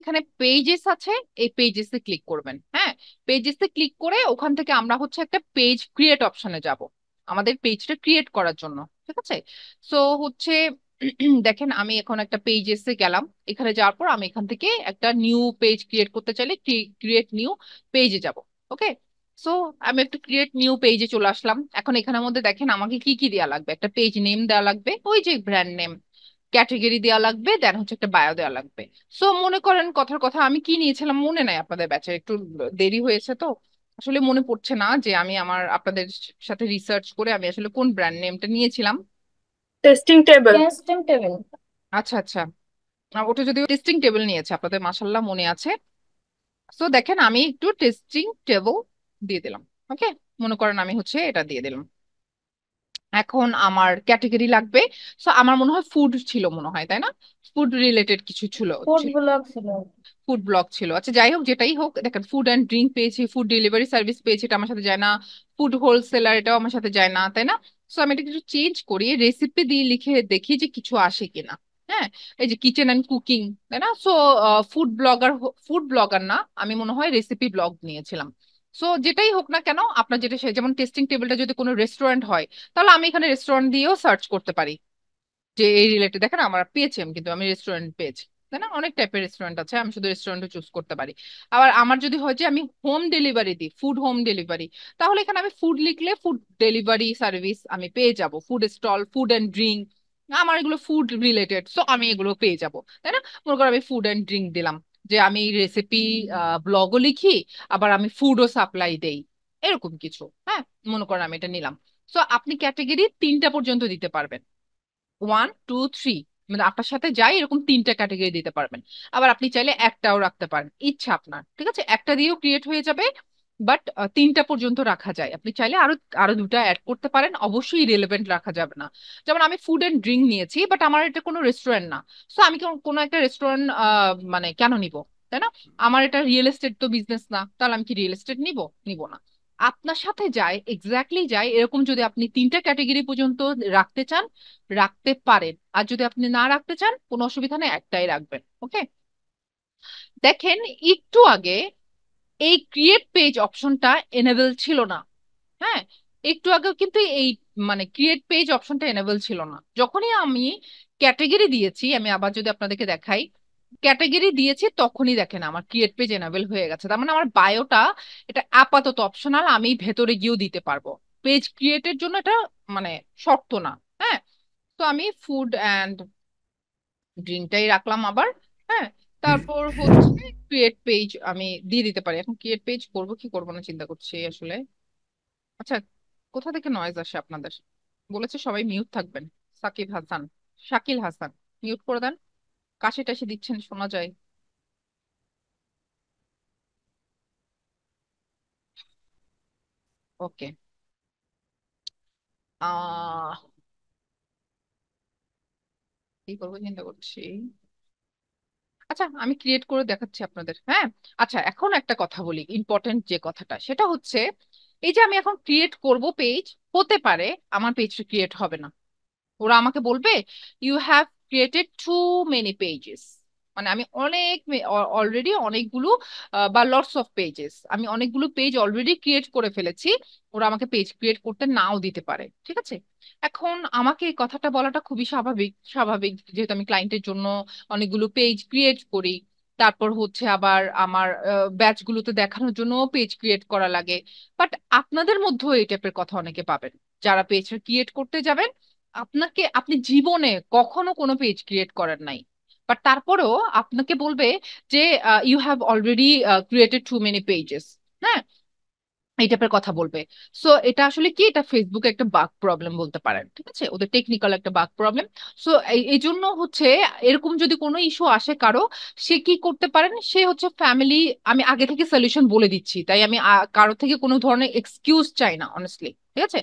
এখানে পেজেস আছে, এই পেজেসে ক্লিক করবেন। হ্যাঁ, পেজেসে ক্লিক করে ওখান থেকে আমরা হচ্ছে একটা পেজ ক্রিয়েট অপশনে যাব আমাদের পেজটা ক্রিয়েট করার জন্য। ঠিক আছে, সো হচ্ছে দেখেন আমি এখন একটা পেজেসে গেলাম। এখানে যাওয়ার পর আমি এখান থেকে একটা নিউ পেজ ক্রিয়েট করতে চাইলে ক্রিয়েট নিউ পেজে যাব। ওকে, সো আমি একটা ক্রিয়েট নিউ পেজে চলে আসলাম। এখন এখানের মধ্যে দেখেন আমাকে কি কি দেওয়া লাগবে, একটা পেজ নেম দেওয়া লাগবে, ওই যে ব্র্যান্ড নেম, ক্যাটেগরি দেওয়া লাগবে, দেন হচ্ছে একটা বায়ো দেওয়া লাগবে। সো মনে করেন কথার কথা আমি কি নিয়েছিলাম মনে নাই, আপনাদের ব্যাচে একটু দেরি হয়েছে তো আসলে মনে পড়ছে না যে আমি আমার আপনাদের সাথে রিসার্চ করে আমি আসলে কোন ব্র্যান্ড নেমটা নিয়েছিলাম। Testing table. Testing table. আচ্ছা আচ্ছা, ওটা যদিও টেস্টিং টেবিল নিয়েছে আপনাদের, মাসাল্লাহ মনে আছে। সো দেখেন আমি একটু টেস্টিং টেবিল দিয়ে দিলাম। ওকে, মনে করেন আমি হচ্ছে এটা দিয়ে দিলাম। এখন আমার ক্যাটেগরি লাগবে। সো আমার মনে হয় ফুড ছিল মনে হয়, তাই না? ফুড রিলেটেড কিছু ছিল ফুড ছিল ব্লগ ছিল। ফুড ব্লগ ছিল। আচ্ছা যাই হোক, যেটাই হোক, দেখেন ফুড অ্যান্ড ড্রিঙ্ক পেয়েছি, ফুড ডেলিভারি সার্ভিস পেয়েছি, এটা আমার সাথে যায় না। ফুড হোলসেলার, এটাও আমার সাথে যায় না, তাই না? সো আমি এটা কিছু চেঞ্জ করি, রেসিপি দিয়ে লিখে দেখি যে কিছু আসে কিনা। হ্যাঁ, এই যে কিচেন অ্যান্ড কুকিং, তাই না? So food blogger, food blogger না, আমি মনে হয় রেসিপি ব্লগ নিয়েছিলাম। সো যেটাই হোক না কেন, আপনার যেটা যেমন টেস্টিং টেবিলটা যদি কোনো রেস্টুরেন্ট হয়, তাহলে আমি এখানে রেস্টুরেন্ট দিয়েও সার্চ করতে পারি যে এই রিলেটেড। দেখেন আমার পেয়েছি আমি, কিন্তু আমি রেস্টুরেন্ট পেয়েছি, তাই না? অনেক টাইপের রেস্টুরেন্ট আছে, আমি শুধু রেস্টুরেন্টও চুজ করতে পারি। আবার আমার যদি হয় যে আমি হোম ডেলিভারি দিই, ফুড হোম ডেলিভারি, তাহলে এখানে আমি ফুড লিখলে ফুড ডেলিভারি সার্ভিস আমি পেয়ে যাব, food stall, food and drink, আমার এগুলো ফুড রিলেটেড, সো আমি এগুলো পেয়ে যাব, তাই না? মনে করো আমি ফুড অ্যান্ড ড্রিঙ্ক দিলাম, যে আমি রেসিপি ব্লগও লিখি, আবার আমি ফুডও সাপ্লাই দেই, এরকম কিছু। হ্যাঁ, মনে করেন আমি এটা নিলাম। সো আপনি ক্যাটেগরি 3টা পর্যন্ত দিতে পারবেন, 1 2 3, মানে আপনার সাথে যাই এরকম 3টা ক্যাটাগরি দিতে পারবেন। আবার আপনি চাইলে একটাও রাখতে পারেন, ইচ্ছা আপনার, ঠিক আছে? একটা দিয়েও ক্রিয়েট হয়ে যাবে, বাট 3টা পর্যন্ত রাখা যায়। আপনি চাইলে আরো আরো 2টা অ্যাড করতে পারেন, অবশ্যই রিলেভেন্ট রাখা যাবে না। যেমন আমি ফুড এন্ড ড্রিঙ্ক নিয়েছি, বাট আমার এটা কোনো রেস্টুরেন্ট না। সো আমি কোনো একটা রেস্টুরেন্ট মানে কেন নিব, তাই না? আমার এটা রিয়েল এস্টেট তো বিজনেস না, তাহলে আমি কি রিয়েল এস্টেট নিব? নিব না। আপনার সাথে যায়, এক্স্যাক্টলি যায় এরকম যদি আপনি 3টা ক্যাটাগরি পর্যন্ত রাখতে চান, রাখতে পারেন। আর যদি আপনি না রাখতে চান, কোনো অসুবিধা নেই, একটাই রাখবেন। ওকে, দেখেন একটু আগে এই ক্রিয়েট পেজ অপশনটা এনেবল ছিল না। হ্যাঁ, একটু আগেও কিন্তু এই মানে ক্রিয়েট পেজ অপশনটা এনেবল ছিল না। যখনই আমি ক্যাটাগরি দিয়েছি, আমি আবার যদি আপনাদেরকে দেখাই, ক্যাটাগরি দিয়েছি তখনই দেখেন আমার ক্রিয়েট পেজ এনেবল হয়ে গেছে। তার মানে আমার বায়োটা, এটা আপাতত অপশনাল, আমি ভেতরে গিয়েও দিতে পারবো। পেজ ক্রিয়েটের জন্য এটা মানে শর্ত না। হ্যাঁ, তো আমি ফুড অ্যান্ড ড্রিঙ্কটাই রাখলাম আবার। হ্যাঁ, তারপর হচ্ছে ক্রিয়েট পেজ আমি দিয়ে দিতে পারি। এখন ক্রিয়েট পেজ করব কি করবো না চিন্তা করছি আসলে। আচ্ছা, কোথা থেকে নয়েজ আসে আপনাদের? বলেছে সবাই মিউট থাকবেন। সাকিব হাসান, শাকিল হাসান, মিউট করে দেন। কাশি টাশি দিচ্ছেন, শোনা যায়। ওকে, আহ কি করবো চিন্তা করছি। আচ্ছা, আমি ক্রিয়েট করে দেখাচ্ছি আপনাদের। হ্যাঁ, আচ্ছা এখন একটা কথা বলি, ইম্পর্টেন্ট যে কথাটা সেটা হচ্ছে, এই যে আমি এখন ক্রিয়েট করব পেজ, হতে পারে আমার পেজটা ক্রিয়েট হবে না। ওরা আমাকে বলবে you have created too many pages, মানে আমি অনেক অলরেডি অনেকগুলো বা লটস অফ পেজেস, আমি অনেকগুলো পেজ অলরেডি ক্রিয়েট করে ফেলেছি। ওরা আমাকে পেজ ক্রিয়েট করতে নাও দিতে পারে, ঠিক আছে? এখন আমাকে এই কথাটা বলাটা খুবই স্বাভাবিক, স্বাভাবিক যেহেতু আমি ক্লায়েন্টের জন্য অনেকগুলো পেজ ক্রিয়েট করি। তারপর হচ্ছে আবার আমার ব্যাচগুলোতে দেখানোর জন্য পেজ ক্রিয়েট করা লাগে। বাট আপনাদের মধ্যেও এই টাইপের কথা অনেকে পাবেন, যারা পেজ ক্রিয়েট করতে যাবেন, আপনি জীবনে কখনো কোনো পেজ ক্রিয়েট করেন নাই, বাট তারপরেও আপনাকে বলবে যে you have already created too many pages. হ্যাঁ, এই টাইপের কথা বলবে। সো এটা আসলে কি, এটা ফেসবুকে একটা বাগ প্রবলেম বলতে পারেন, ঠিক আছে? ওদের টেকনিক্যাল একটা বাগ প্রবলেম। সো এই জন্য হচ্ছে এরকম যদি কোনো ইস্যু আসে কারো, সে কি করতে পারেন, সে হচ্ছে ফ্যামিলি, আমি আগে থেকে সলিউশন বলে দিচ্ছি, তাই আমি কারো থেকে কোনো ধরনের এক্সকিউজ চাই না অনেস্টলি, ঠিক আছে?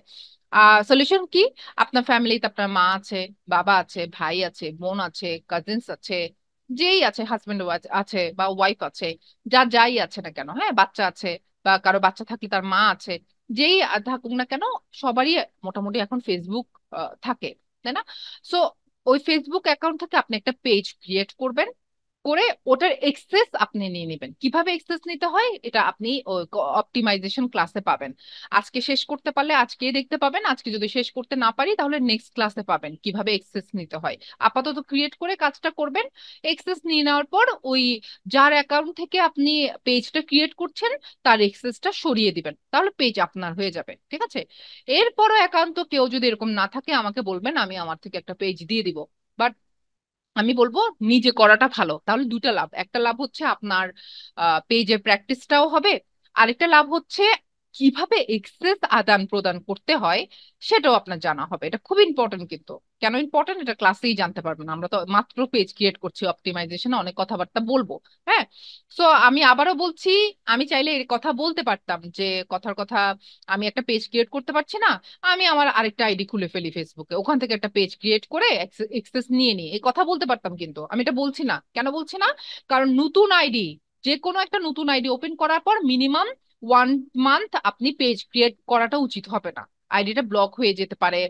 সলিউশন কি, আপনার ফ্যামিলিতে আপনার মা আছে, বাবা আছে, ভাই আছে, বোন আছে, কাজিনস আছে, যেই আছে, হাজবেন্ড আছে বা ওয়াইফ আছে, যাই আছে না কেন, হ্যাঁ, বাচ্চা আছে, বা কারো বাচ্চা থাকলে তার মা আছে, যেই থাকুক না কেন, সবারই মোটামুটি এখন ফেসবুক থাকে, তাই না? সো ওই ফেসবুক অ্যাকাউন্ট থেকে আপনি একটা পেজ ক্রিয়েট করবেন। করে ওটার এক্সেস আপনি নিয়ে নেবেন। কিভাবে এক্সেস নিতে হয় এটা আপনি অপটিমাইজেশন ক্লাসে পাবেন। আজকে শেষ করতে পারলে আজকেই দেখতে পাবেন, আজকে যদি শেষ করতে না পারি তাহলে নেক্সট ক্লাসে পাবেন কিভাবে এক্সেস নিতে হয়। আপাতত ক্রিয়েট করে কাজটা করবেন। এক্সেস নিয়ে নেওয়ার পর ওই যার অ্যাকাউন্ট থেকে আপনি পেজটা ক্রিয়েট করছেন তার এক্সেসটা সরিয়ে দিবেন, তাহলে পেজ আপনার হয়ে যাবে। ঠিক আছে? এরপরও একান্ত কেউ যদি এরকম না থাকে আমাকে বলবেন, আমি আমার থেকে একটা পেজ দিয়ে দিব। বাট আমি বলবো নিজে করাটা ভালো, তাহলে দুইটা লাভ। একটা লাভ হচ্ছে আপনার পেজের প্র্যাকটিসটাও হবে, আরেকটা লাভ হচ্ছে কিভাবে এক্সেস আদান প্রদান করতে হয় সেটাও আপনার জানা হবে। এটা খুব ইম্পর্টেন্ট কিন্তু। কেন ইম্পর্টেন্ট এটা ক্লাসেই জানতে পারবেন, আমরা তো মাত্র পেজ ক্রিয়েট করছি, অপটিমাইজেশনে অনেক কথাবার্তা বলবো। হ্যাঁ। সো আমি আবারও বলছি, আমি চাইলে এর কথা বলতে পারতাম যে কথার কথা, আমি একটা পেজ ক্রিয়েট করতে পারছি না, আমি আমার আরেকটা আইডি খুলে ফেলি ফেসবুকে, ওখান থেকে একটা পেজ ক্রিয়েট করে এক্সেস নিয়ে নিই, এই কথা বলতে পারতাম, কিন্তু আমি এটা বলছি না। কেন বলছি না? কারণ নতুন আইডি, যে কোনো একটা নতুন আইডি ওপেন করার পর মিনিমাম 1 মান্থ আপনি পেজ ক্রিয়েট করাটা উচিত হবে না। আইডিটা ব্লক হয়ে যেতে পারে।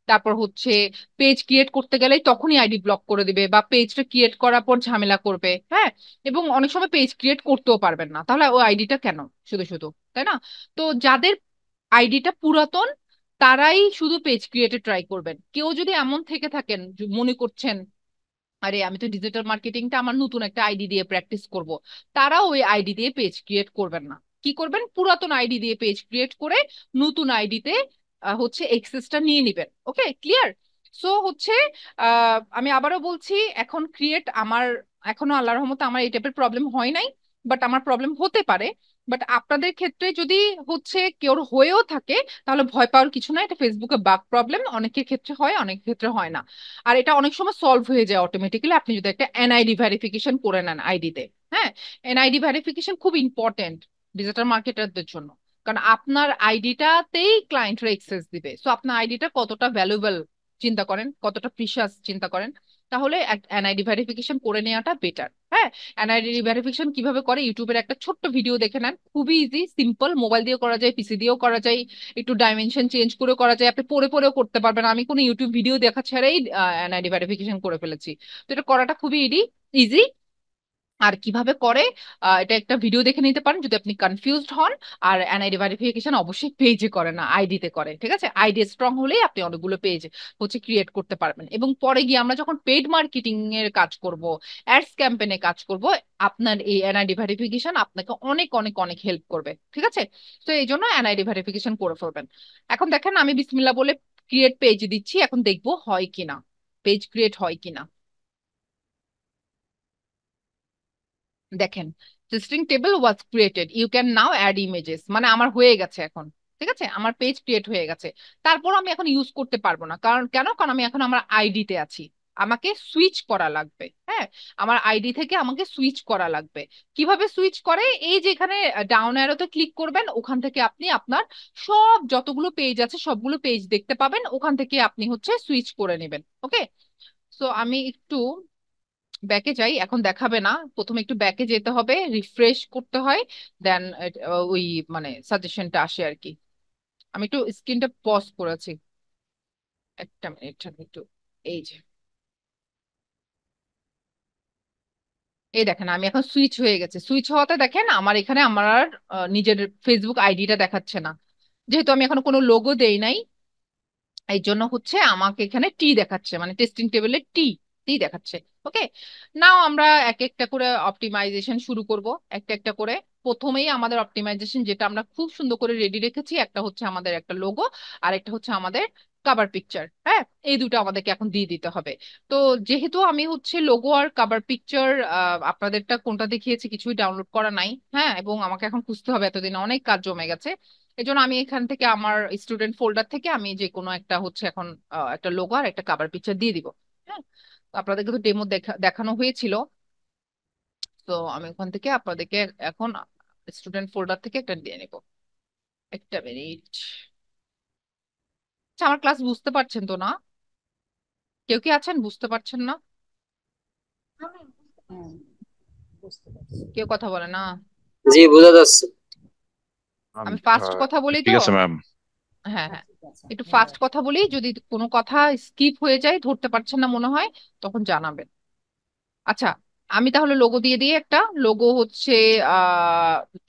তারপর হচ্ছে পেজ ক্রিয়েট করতে গেলেই তখনই আইডি ব্লক করে দিবে, বা পেজটা ক্রিয়েট করার পর ঝামেলা করবে। হ্যাঁ। এবং অনেক সময় পেজ ক্রিয়েট করতেও পারবেন না, তাহলে ওই আইডিটা কেন শুধু শুধু, তাই না? তো যাদের আইডিটা পুরাতন তারাই শুধু পেজ ক্রিয়েটে ট্রাই করবেন। কেউ যদি এমন থেকে থাকেন মনে করছেন আরে আমি তো ডিজিটাল মার্কেটিংটা আমার নতুন একটা আইডি দিয়ে প্র্যাকটিস করব, তারা ওই আইডি দিয়ে পেজ ক্রিয়েট করবেন না। কি করবেন? পুরাতন আইডি দিয়ে পেজ ক্রিয়েট করে নতুন আইডিতে হচ্ছে এক্সেসটা নিয়ে নেবেন। ওকে, ক্লিয়ার? সো হচ্ছে আমি আবারও বলছি, এখন ক্রিয়েট আমার এখনো আল্লাহর রহমতে আমার এই টাইপের প্রবলেম হয় নাই, বাট আমার প্রবলেম হতে পারে। বাট আপনাদের ক্ষেত্রে যদি হচ্ছে কেউ হয়েও থাকে তাহলে ভয় পাওয়ার কিছু না, এটা ফেসবুকে বাগ প্রবলেম, অনেকের ক্ষেত্রে হয় অনেকের ক্ষেত্রে হয় না। আর এটা অনেক সময় সলভ হয়ে যায় অটোমেটিক্যালি আপনি যদি একটা এনআইডি ভেরিফিকেশন করে নেন আইডিতে। হ্যাঁ। এনআইডি ভেরিফিকেশন খুব ইম্পর্টেন্ট ডিজিটাল মার্কেটারদের জন্য, কারণ আপনার আইডিটাতেই ক্লায়েন্টরা এক্সেস দিবে। সো আপনার আইডিটা কতটা ভ্যালুয়েবল চিন্তা করেন, কতটা প্রিশিয়াস চিন্তা করেন। তাহলে এনআইডি ভেরিফিকেশন করে নেওয়াটা বেটার। হ্যাঁ। এনআইডি ভেরিফিকেশন কিভাবে করে ইউটিউবের একটা ছোট্ট ভিডিও দেখে নেন, খুবই ইজি সিম্পল, মোবাইল দিয়েও করা যায়, পিসি দিয়েও করা যায়, একটু ডাইমেনশন চেঞ্জ করে করা যায়, আপনি পড়ে পড়েও করতে পারবেন। আমি কোনো ইউটিউব ভিডিও দেখা ছাড়াই এনআইডি ভেরিফিকেশন করে ফেলেছি। তো এটা করাটা খুবই ইজি। আর কিভাবে করে এটা একটা ভিডিও দেখে নিতে পারেন যদি আপনি কনফিউজড হন। আর এনআইডি ভেরিফিকেশন অবশ্যই পেজে করে না, আইডিতে করে। ঠিক আছে? আইডি স্ট্রং হলেই আপনি অনেকগুলো পেজ হচ্ছে ক্রিয়েট করতে পারবেন, এবং পরে গিয়ে আমরা যখন পেড মার্কেটিং এর কাজ করব, অ্যাডস ক্যাম্পেইনে কাজ করব, আপনার এই এনআইডি ভেরিফিকেশন আপনাকে অনেক অনেক অনেক হেল্প করবে। ঠিক আছে? তো এই জন্য এনআইডি ভেরিফিকেশন করে ফেলবেন। এখন দেখেন আমি বিসমিল্লাহ বলে ক্রিয়েট পেজ দিচ্ছি, এখন দেখবো হয় কিনা, পেজ ক্রিয়েট হয় কিনা। দেখেন, listing table was created, you can now add images, মানে আমার হয়ে গেছে এখন। ঠিক আছে? আমার পেজ ক্রিয়েট হয়ে গেছে। তারপর আমি এখন ইউজ করতে পারবো না, কারণ কেন? কারণ আমি এখন আমার আইডিতে আছি, আমাকে সুইচ করা লাগবে। হ্যাঁ। আমার আইডি থেকে আমাকে সুইচ করা লাগবে। কিভাবে সুইচ করে? এই যে এখানে ডাউন অ্যারোতে ক্লিক করবেন, ওখান থেকে আপনি আপনার সব যতগুলো পেজ আছে সবগুলো পেজ দেখতে পাবেন, ওখান থেকে আপনি হচ্ছে সুইচ করে নেবেন। ওকে। সো আমি একটু ব্যাকে যাই, এখন দেখাবে না, প্রথমে একটু ব্যাকে যেতে হবে, রিফ্রেশ করতে হয়, দেন ওই মানে সাজেশনটা আসে আর কি। আমি একটু স্ক্রিনটা পজ করেছি, একটা মিনিট আমি একটু, এই যে এই দেখেন আমি এখন সুইচ হয়ে গেছে। সুইচ হওয়াতে দেখেন আমার এখানে আমার আর নিজের ফেসবুক আইডিটা দেখাচ্ছে না, যেহেতু আমি এখনো কোনো লোগো দেই নাই। এই জন্য হচ্ছে আমাকে এখানে টি দেখাচ্ছে, মানে টেস্টিং টেবিলে টি টি দেখাচ্ছে। ওকে। নাও আমরা এক একটা করে অপটিমাইজেশন শুরু করব, একটা একটা করে। প্রথমেই আমাদের অপটিমাইজেশন যেটা আমরা খুব সুন্দর করে রেডি রেখেছি, একটা হচ্ছে আমাদের একটা লোগো, আর একটা হচ্ছে আমাদের কাভার পিকচার। হ্যাঁ। এই দুটো আমাদেরকে এখন দিয়ে দিতে হবে। তো যেহেতু আমি হচ্ছে লোগো আর কাভার পিকচার, আপনাদেরটা কোনটা দেখিয়েছি কিছুই ডাউনলোড করা নাই। হ্যাঁ। এবং আমাকে এখন খুঁজতে হবে, এতদিন অনেক কাজ জমে গেছে। এই জন্য আমি এখান থেকে আমার স্টুডেন্ট ফোল্ডার থেকে আমি যে কোনো একটা হচ্ছে এখন একটা লোগো আর একটা কাভার পিকচার দিয়ে দিব। হ্যাঁ। তো আপনাদেরকে তো ডেমো দেখানো হয়েছিল। তো আমি ওখান থেকে আপনাদেরকে এখন স্টুডেন্ট ফোল্ডার থেকে একটা দিয়ে নিব। একটা মিনিট। আচ্ছা, আমার ক্লাস বুঝতে পারছেন তো না? কেউ কি আছেন বুঝতে পারছেন না? হুম, বুঝতে পারছি। কেউ কথা বলে না? জি, বোঝা যাচ্ছে। আমি ফাস্ট কথা বলি তো। ঠিক আছে ম্যাম। হ্যাঁ, হ্যাঁ, হ্যাঁ। ঠিক আছে, একটু হ্যাঁ ফাস্ট কথা বলি, যদি কোনো কথা স্কিপ হয়ে যায় ধরতে পারছেন না মনে হয় তখন জানাবেন। আচ্ছা, আমি তাহলে লোগো দিয়ে দিয়ে একটা লোগো হচ্ছে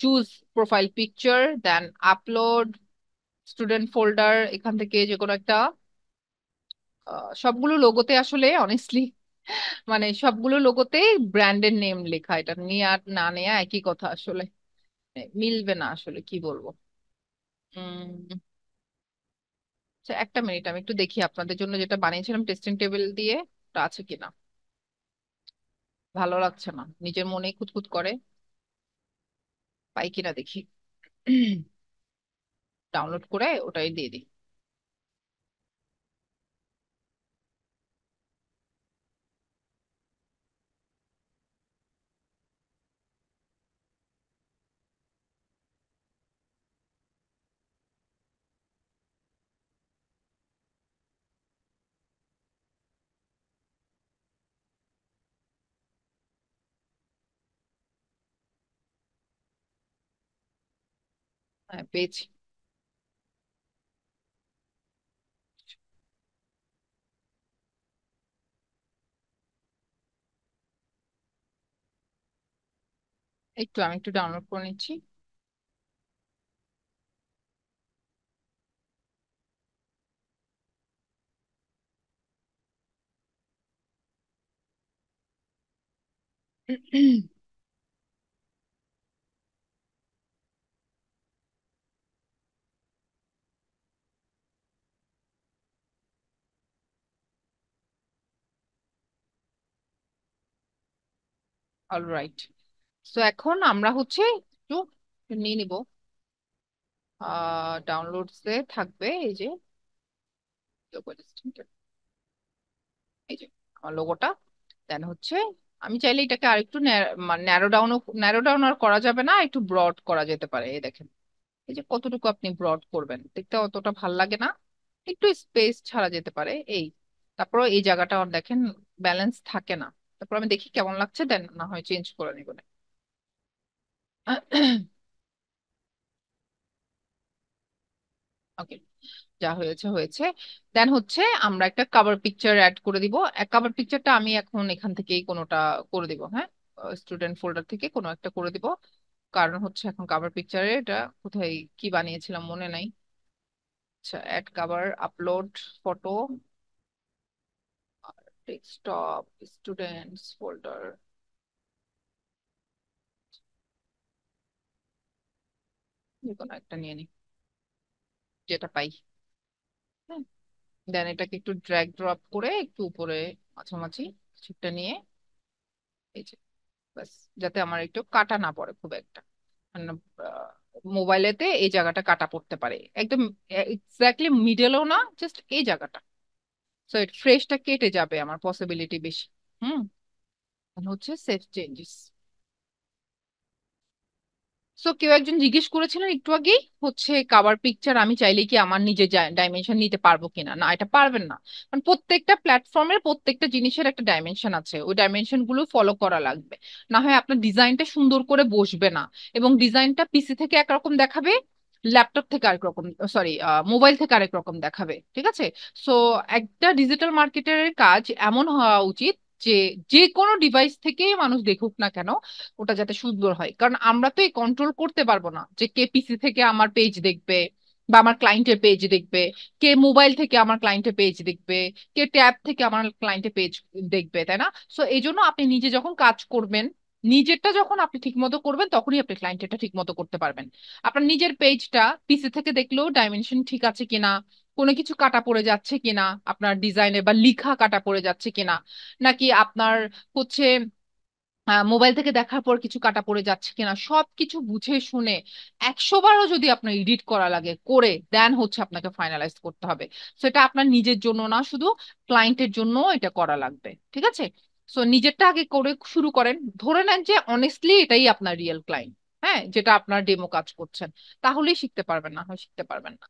choose profile picture, then upload student folder, এখান থেকে যে কোনো একটা সবগুলো লোগোতে আসলে অনেস্টলি মানে সবগুলো লোগোতে ব্র্যান্ডের নেম লেখা, এটা নিয়ে আর না নেয়া একই কথা আসলে, মিলবে না আসলে, কি বলবো। উম আচ্ছা, একটা মিনিট আমি একটু দেখি আপনাদের জন্য যেটা বানিয়েছিলাম টেস্টিং টেবিল দিয়ে ওটা আছে কিনা। ভালো লাগছে না, নিজের মনেই খুঁতখুত করে, পাই কিনা দেখি। ডাউনলোড করে ওটাই দিয়ে দিই। হ্যাঁ, পেয়েছি। আমি একটু ডাউনলোড করে নিচ্ছি। অলরাইট, তো এখন আমরা হচ্ছে একটু নিয়ে নিব। ডাউনলোডসে থাকবে এই যে এই যে আমার লোগোটা। দেন হচ্ছে আমি চাইলে এটাকে আরেকটু ন্যারো ডাউন আর করা যাবে না, একটু ব্রড করা যেতে পারে। এই দেখেন, এই যে কতটুকু আপনি ব্রড করবেন দেখতে অতটা ভাল লাগে না, একটু স্পেস ছাড়া যেতে পারে এই। তারপর এই জায়গাটা আর দেখেন ব্যালেন্স থাকে না। তারপর আমি দেখি কেমন লাগছে, দেন না হয় চেঞ্জ করে নিব। ওকে, যা হয়েছে হয়েছে। দেন হচ্ছে আমরা একটা কভার পিকচার অ্যাড করে দিব। কভার পিকচারটা আমি এখন এখান থেকেই কোনোটা করে দিব, হ্যাঁ, স্টুডেন্ট ফোল্ডার থেকে কোনো একটা করে দিব। কারণ হচ্ছে এখন কভার পিকচারে এটা কোথায় কি বানিয়েছিলাম মনে নাই। আচ্ছা, add cover, upload photo, desktop, students folder, যে কোনো একটা নিয়ে নিই, যেটা পাই। হ্যাঁ, দেন এটাকে একটু ড্র্যাগ ড্রপ করে একটু উপরে মাঝামাঝি সেটা নিয়ে এই যে ব্যাস, যাতে আমার একটু কাটা না পড়ে খুব একটা। মানে মোবাইলেতে এই জায়গাটা কাটা পড়তে পারে একদম এক্স্যাক্টলি মিডলেও না, জাস্ট এই জায়গাটা। সো ফ্রেশটা কেটে যাবে আমার পসিবিলিটি বেশি। হুম, হচ্ছে সেভ চেঞ্জেস। সো কেউ একজন জিজ্ঞেস করেছিলেন একটু আগেই হচ্ছে কাভার পিকচার আমি চাইলে কি আমার নিজের ডাইমেনশন নিতে পারবো কিনা। না, এটা পারবেন না, কারণ প্রত্যেকটা প্ল্যাটফর্মের প্রত্যেকটা জিনিসের একটা ডাইমেনশন আছে, ওই ডাইমেনশন গুলো ফলো করা লাগবে। না হয় আপনার ডিজাইনটা সুন্দর করে বসবে না, এবং ডিজাইনটা পিসি থেকে একরকম দেখাবে, ল্যাপটপ থেকে আরেক রকম, সরি মোবাইল থেকে আরেক রকম দেখাবে, ঠিক আছে। সো একটা ডিজিটাল মার্কেটারের কাজ এমন হওয়া উচিত যে যে কোনো ডিভাইস থেকে মানুষ দেখুক না কেন ওটা যাতে সুন্দর হয়। কারণ আমরা তো এই কন্ট্রোল করতে পারবো না যে কে পিসি থেকে আমার পেজ দেখবে বা আমার ক্লায়েন্টের পেজ দেখবে, কে মোবাইল থেকে আমার ক্লায়েন্টের পেজ দেখবে, কে ট্যাব থেকে আমার ক্লায়েন্টের পেজ দেখবে, তাই না? সো এই জন্য আপনি নিজে যখন কাজ করবেন, নিজেরটা যখন আপনি ঠিক মতো করবেন তখনই আপনি ক্লায়েন্টেরটা ঠিক মতো করতে পারবেন। আপনার নিজের পেজটা পিসি থেকে দেখলেও ডাইমেনশন ঠিক আছে কিনা, কোনো কিছু কাটা পড়ে যাচ্ছে কিনা, আপনার ডিজাইনে বা লিখা কাটা পড়ে যাচ্ছে কিনা, নাকি আপনার হচ্ছে মোবাইল থেকে দেখার পর কিছু কাটা পড়ে যাচ্ছে কিনা, সবকিছু বুঝে শুনে 100 বারও যদি আপনার এডিট করা লাগে করে দেন হচ্ছে আপনাকে ফাইনালাইজ করতে হবে। সো এটা আপনার নিজের জন্য না, শুধু ক্লায়েন্টের জন্য এটা করা লাগবে, ঠিক আছে। সো নিজেরটা আগে করে শুরু করেন, ধরে নেন যে অনেস্টলি এটাই আপনার রিয়েল ক্লায়েন্ট, হ্যাঁ, যেটা আপনার ডেমো কাজ করছেন, তাহলেই শিখতে পারবেন, না হয় শিখতে পারবেন না।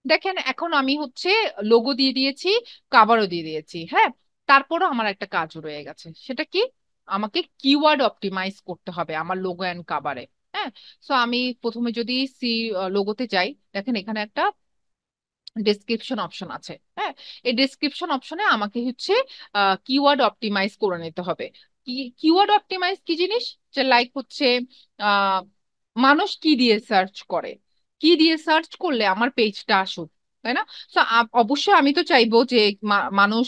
দেখেন এখন আমি হচ্ছে লোগো দিয়ে দিয়েছি, কাভারও দিয়ে দিয়েছি, হ্যাঁ। তারপরও আমার একটা কাজ রয়ে গেছে, সেটা কি? আমাকে কিওয়ার্ড অপটিমাইজ করতে হবে আমার লোগো এন্ড কাভারে। হ্যাঁ, সো আমি প্রথমে যদি সি লোগোতে যাই, দেখেন এখানে একটা ডেসক্রিপশন অপশন আছে, হ্যাঁ। এই ডেসক্রিপশন অপশনে আমাকে হচ্ছে কিওয়ার্ড অপটিমাইজ করে নিতে হবে। কিওয়ার্ড অপটিমাইজ কি জিনিস, যে লাইক হচ্ছে আহ মানুষ কি দিয়ে সার্চ করে, কি দিয়ে সার্চ করলে আমার পেজটা আসুক, তাই না? তো অবশ্যই আমি তো চাইবো যে মানুষ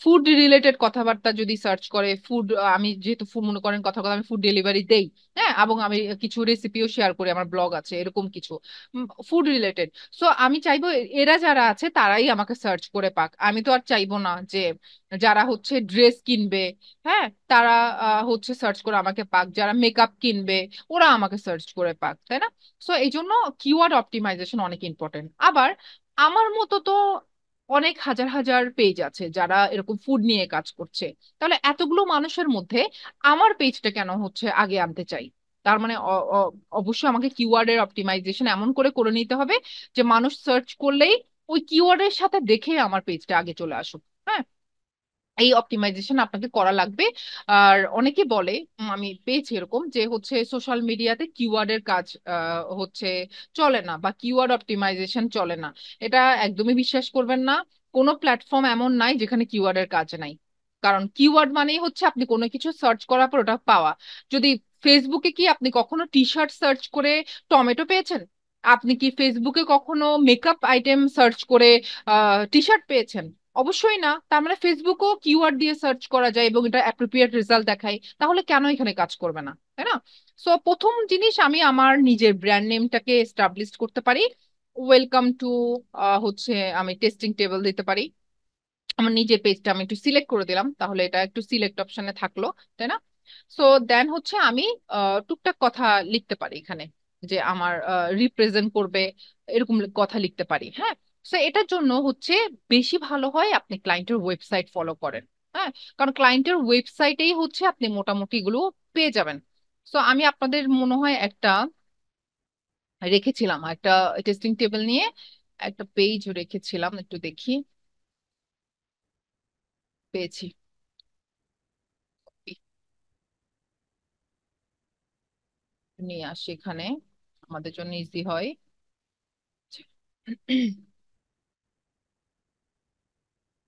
ফুড রিলেটেড কথাবার্তা যদি সার্চ করে, ফুড, আমি যেহেতু মনে করেন কথা কথা আমি ফুড ডেলিভারি দেই, হ্যাঁ, এবং আমি কিছু রেসিপিও শেয়ার করি, আমার ব্লগ আছে এরকম কিছু ফুড রিলেটেড। সো আমি চাইবো এরা যারা আছে তারাই আমাকে সার্চ করে পাক। আমি তো আর চাইবো না যে যারা হচ্ছে ড্রেস কিনবে, হ্যাঁ, তারা হচ্ছে সার্চ করে আমাকে পাক, যারা মেকআপ কিনবে ওরা আমাকে সার্চ করে পাক, তাই না? সো এই জন্য কিওয়ার্ড অপটিমাইজেশন অনেক ইম্পর্টেন্ট। আবার আমার মতো তো অনেক হাজার হাজার পেজ আছে যারা এরকম ফুড নিয়ে কাজ করছে, তাহলে এতগুলো মানুষের মধ্যে আমার পেজটা কেন হচ্ছে আগে আনতে চাই? তার মানে অবশ্যই আমাকে কিওয়ার্ডের অপটিমাইজেশন এমন করে করে নিতে হবে যে মানুষ সার্চ করলেই ওই কিওয়ার্ডের সাথে দেখে আমার পেজটা আগে চলে আসুক। হ্যাঁ, এই অপটিমাইজেশন আপনাকে করা লাগবে। আর অনেকে বলে, আমি পেয়েছি এরকম যে হচ্ছে সোশ্যাল মিডিয়াতে কিওয়ার্ডের কাজ হচ্ছে চলে না, বা কিওয়ার্ড অপটিমাইজেশন চলে না। এটা একদমই বিশ্বাস করবেন না। কোনো প্ল্যাটফর্ম এমন নাই যেখানে কিওয়ার্ডের কাজ নাই। কারণ কিওয়ার্ড মানেই হচ্ছে আপনি কোনো কিছু সার্চ করার পর ওটা পাওয়া। যদি ফেসবুকে কি আপনি কখনো টি শার্ট সার্চ করে টমেটো পেয়েছেন? আপনি কি ফেসবুকে কখনো মেকআপ আইটেম সার্চ করে টি শার্ট পেয়েছেন? অবশ্যই না। তার মানে ফেসবুকও কিওয়ার্ড দিয়ে সার্চ করা যায় এবং এটা অ্যাপ্রোপ্রিয়েট রেজাল্ট দেখায়, তাহলে কেন এখানে কাজ করবে না, তাই না? সো প্রথম জিনিস, আমি আমার নিজের ব্র্যান্ড নেমটাকে এস্টাবলিশ করতে পারি। ওয়েলকাম টু, হচ্ছে আমি টেস্টিং টেবিল দিতে পারি। আমার নিজের পেজটা আমি একটু সিলেক্ট করে দিলাম, তাহলে এটা একটু সিলেক্ট অপশনে থাকলো, তাই না? সো দেন হচ্ছে আমি টুকটাক কথা লিখতে পারি এখানে, যে আমার রিপ্রেজেন্ট করবে এরকম কথা লিখতে পারি, হ্যাঁ। সো এটার জন্য হচ্ছে বেশি ভালো হয় আপনি ক্লায়েন্টের ওয়েবসাইট ফলো করেন। হ্যাঁ, কারণ ক্লায়েন্টের ওয়েবসাইটেই হচ্ছে আপনি মোটামুটি এগুলো পেয়ে যাবেন। সো আমি আপনাদের মনে হয় একটা রেখেছিলাম, একটা টেস্টিং টেবিল নিয়ে একটা পেজ রেখেছিলাম, একটু দেখি। পেয়েছি, নিয়ে আসি এখানে, আমাদের জন্য ইজি হয়।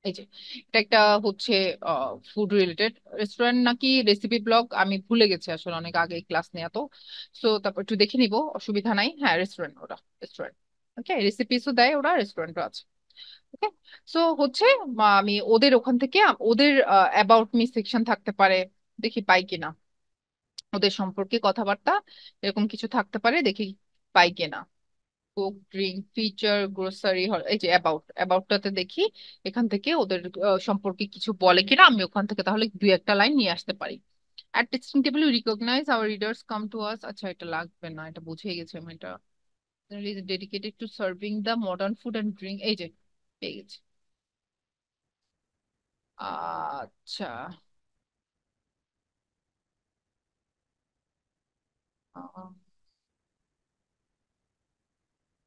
এই যে, এটা একটা হচ্ছে ফুড রিলেটেড রেস্টুরেন্ট নাকি রেসিপি ব্লগ, আমি ভুলে গেছি আসলে, অনেক আগে ক্লাস নেওয়া তো। সো তারপর একটু দেখে নিব, অসুবিধা নাই। হ্যাঁ, রেস্টুরেন্ট, ওরা রেস্টুরেন্ট। ওকে, রেসিপিসও দেয় ওরা, রেস্টুরেন্টও আছে। ওকে। সো হচ্ছে আমি ওদের ওখান থেকে ওদের অ্যাবাউট মি সেকশন থাকতে পারে, দেখি পাই কিনা। ওদের সম্পর্কে কথাবার্তা এরকম কিছু থাকতে পারে, দেখি পাই কিনা। কুক, ড্রিঙ্ক, ফিচার, গ্রোসারি, এই যে অ্যাবাউটটাতে দেখি এখান থেকে ওদের সম্পর্কে কিছু বলে কিনা, আমি ওখান থেকে তাহলে দুই একটা লাইন নিয়ে আসতে পারি। At distinctively recognize our readers come to us, আচ্ছা এটা লাগবে না, এটা বুঝে গেছি আমি। এটা is dedicated to serving the modern food and drink, এই যে পেয়ে গেছি। আচ্ছা, আহ,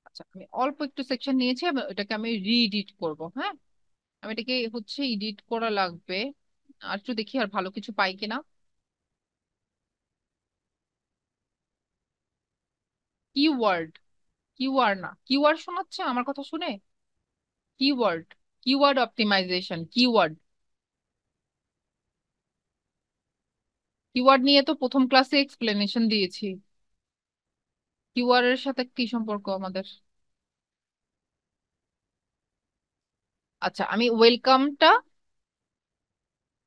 আচ্ছা আমি অল্প একটু সেকশন নিয়েছি, এটাকে আমি রিএডিট করব। হ্যাঁ, আমি এটাকে হচ্ছে এডিট করা লাগবে। আর একটু দেখি আর ভালো কিছু পাই কিনা। কিওয়ার্ড, কিওয়ার্ড না, কিওয়ার্ড শোনাচ্ছে আমার কথা শুনে। Keyword, keyword optimization, keyword. Keyword নিয়ে তো প্রথম ক্লাসে এক্সপ্লেনেশন দিয়েছি। কিওয়ার্ডের সাথে কি সম্পর্ক আমাদের? আচ্টা, আমি ওয়েলকামটা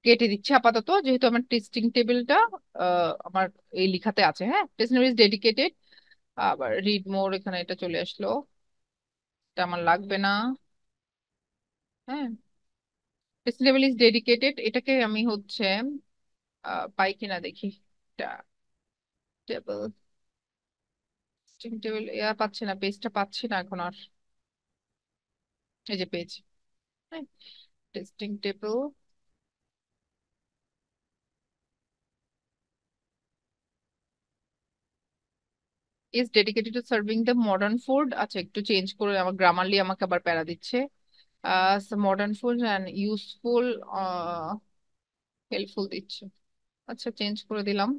কেটে দিচ্ছি আপাতত, যেহেতু আমার টেস্টিং টেবিলটা আমার এই লেখাতে আছে। হ্যাঁ, টেস্টিং টেবিল ডেডিকেটেড। আবার রিড মোর, এখানে এটা চলে আসলো, এটা আমার লাগবে না। হ্যাঁ, টেস্টিং টেবিল ইজ ডেডিকেটেড, এটাকে আমি হচ্ছে পাই কিনা দেখি। টেবিল, টেস্টিং টেবিল পাচ্ছি না, পেজটা পাচ্ছি না এখন আর। এই যে page, testing table is dedicated to serving the modern food. আচ্ছা, একটু চেঞ্জ করে, আমার গ্রামারলি আমাকে আবার প্যারা দিচ্ছে। Modern food and useful, helpful দিচ্ছে। আচ্ছা, চেঞ্জ করে দিলাম।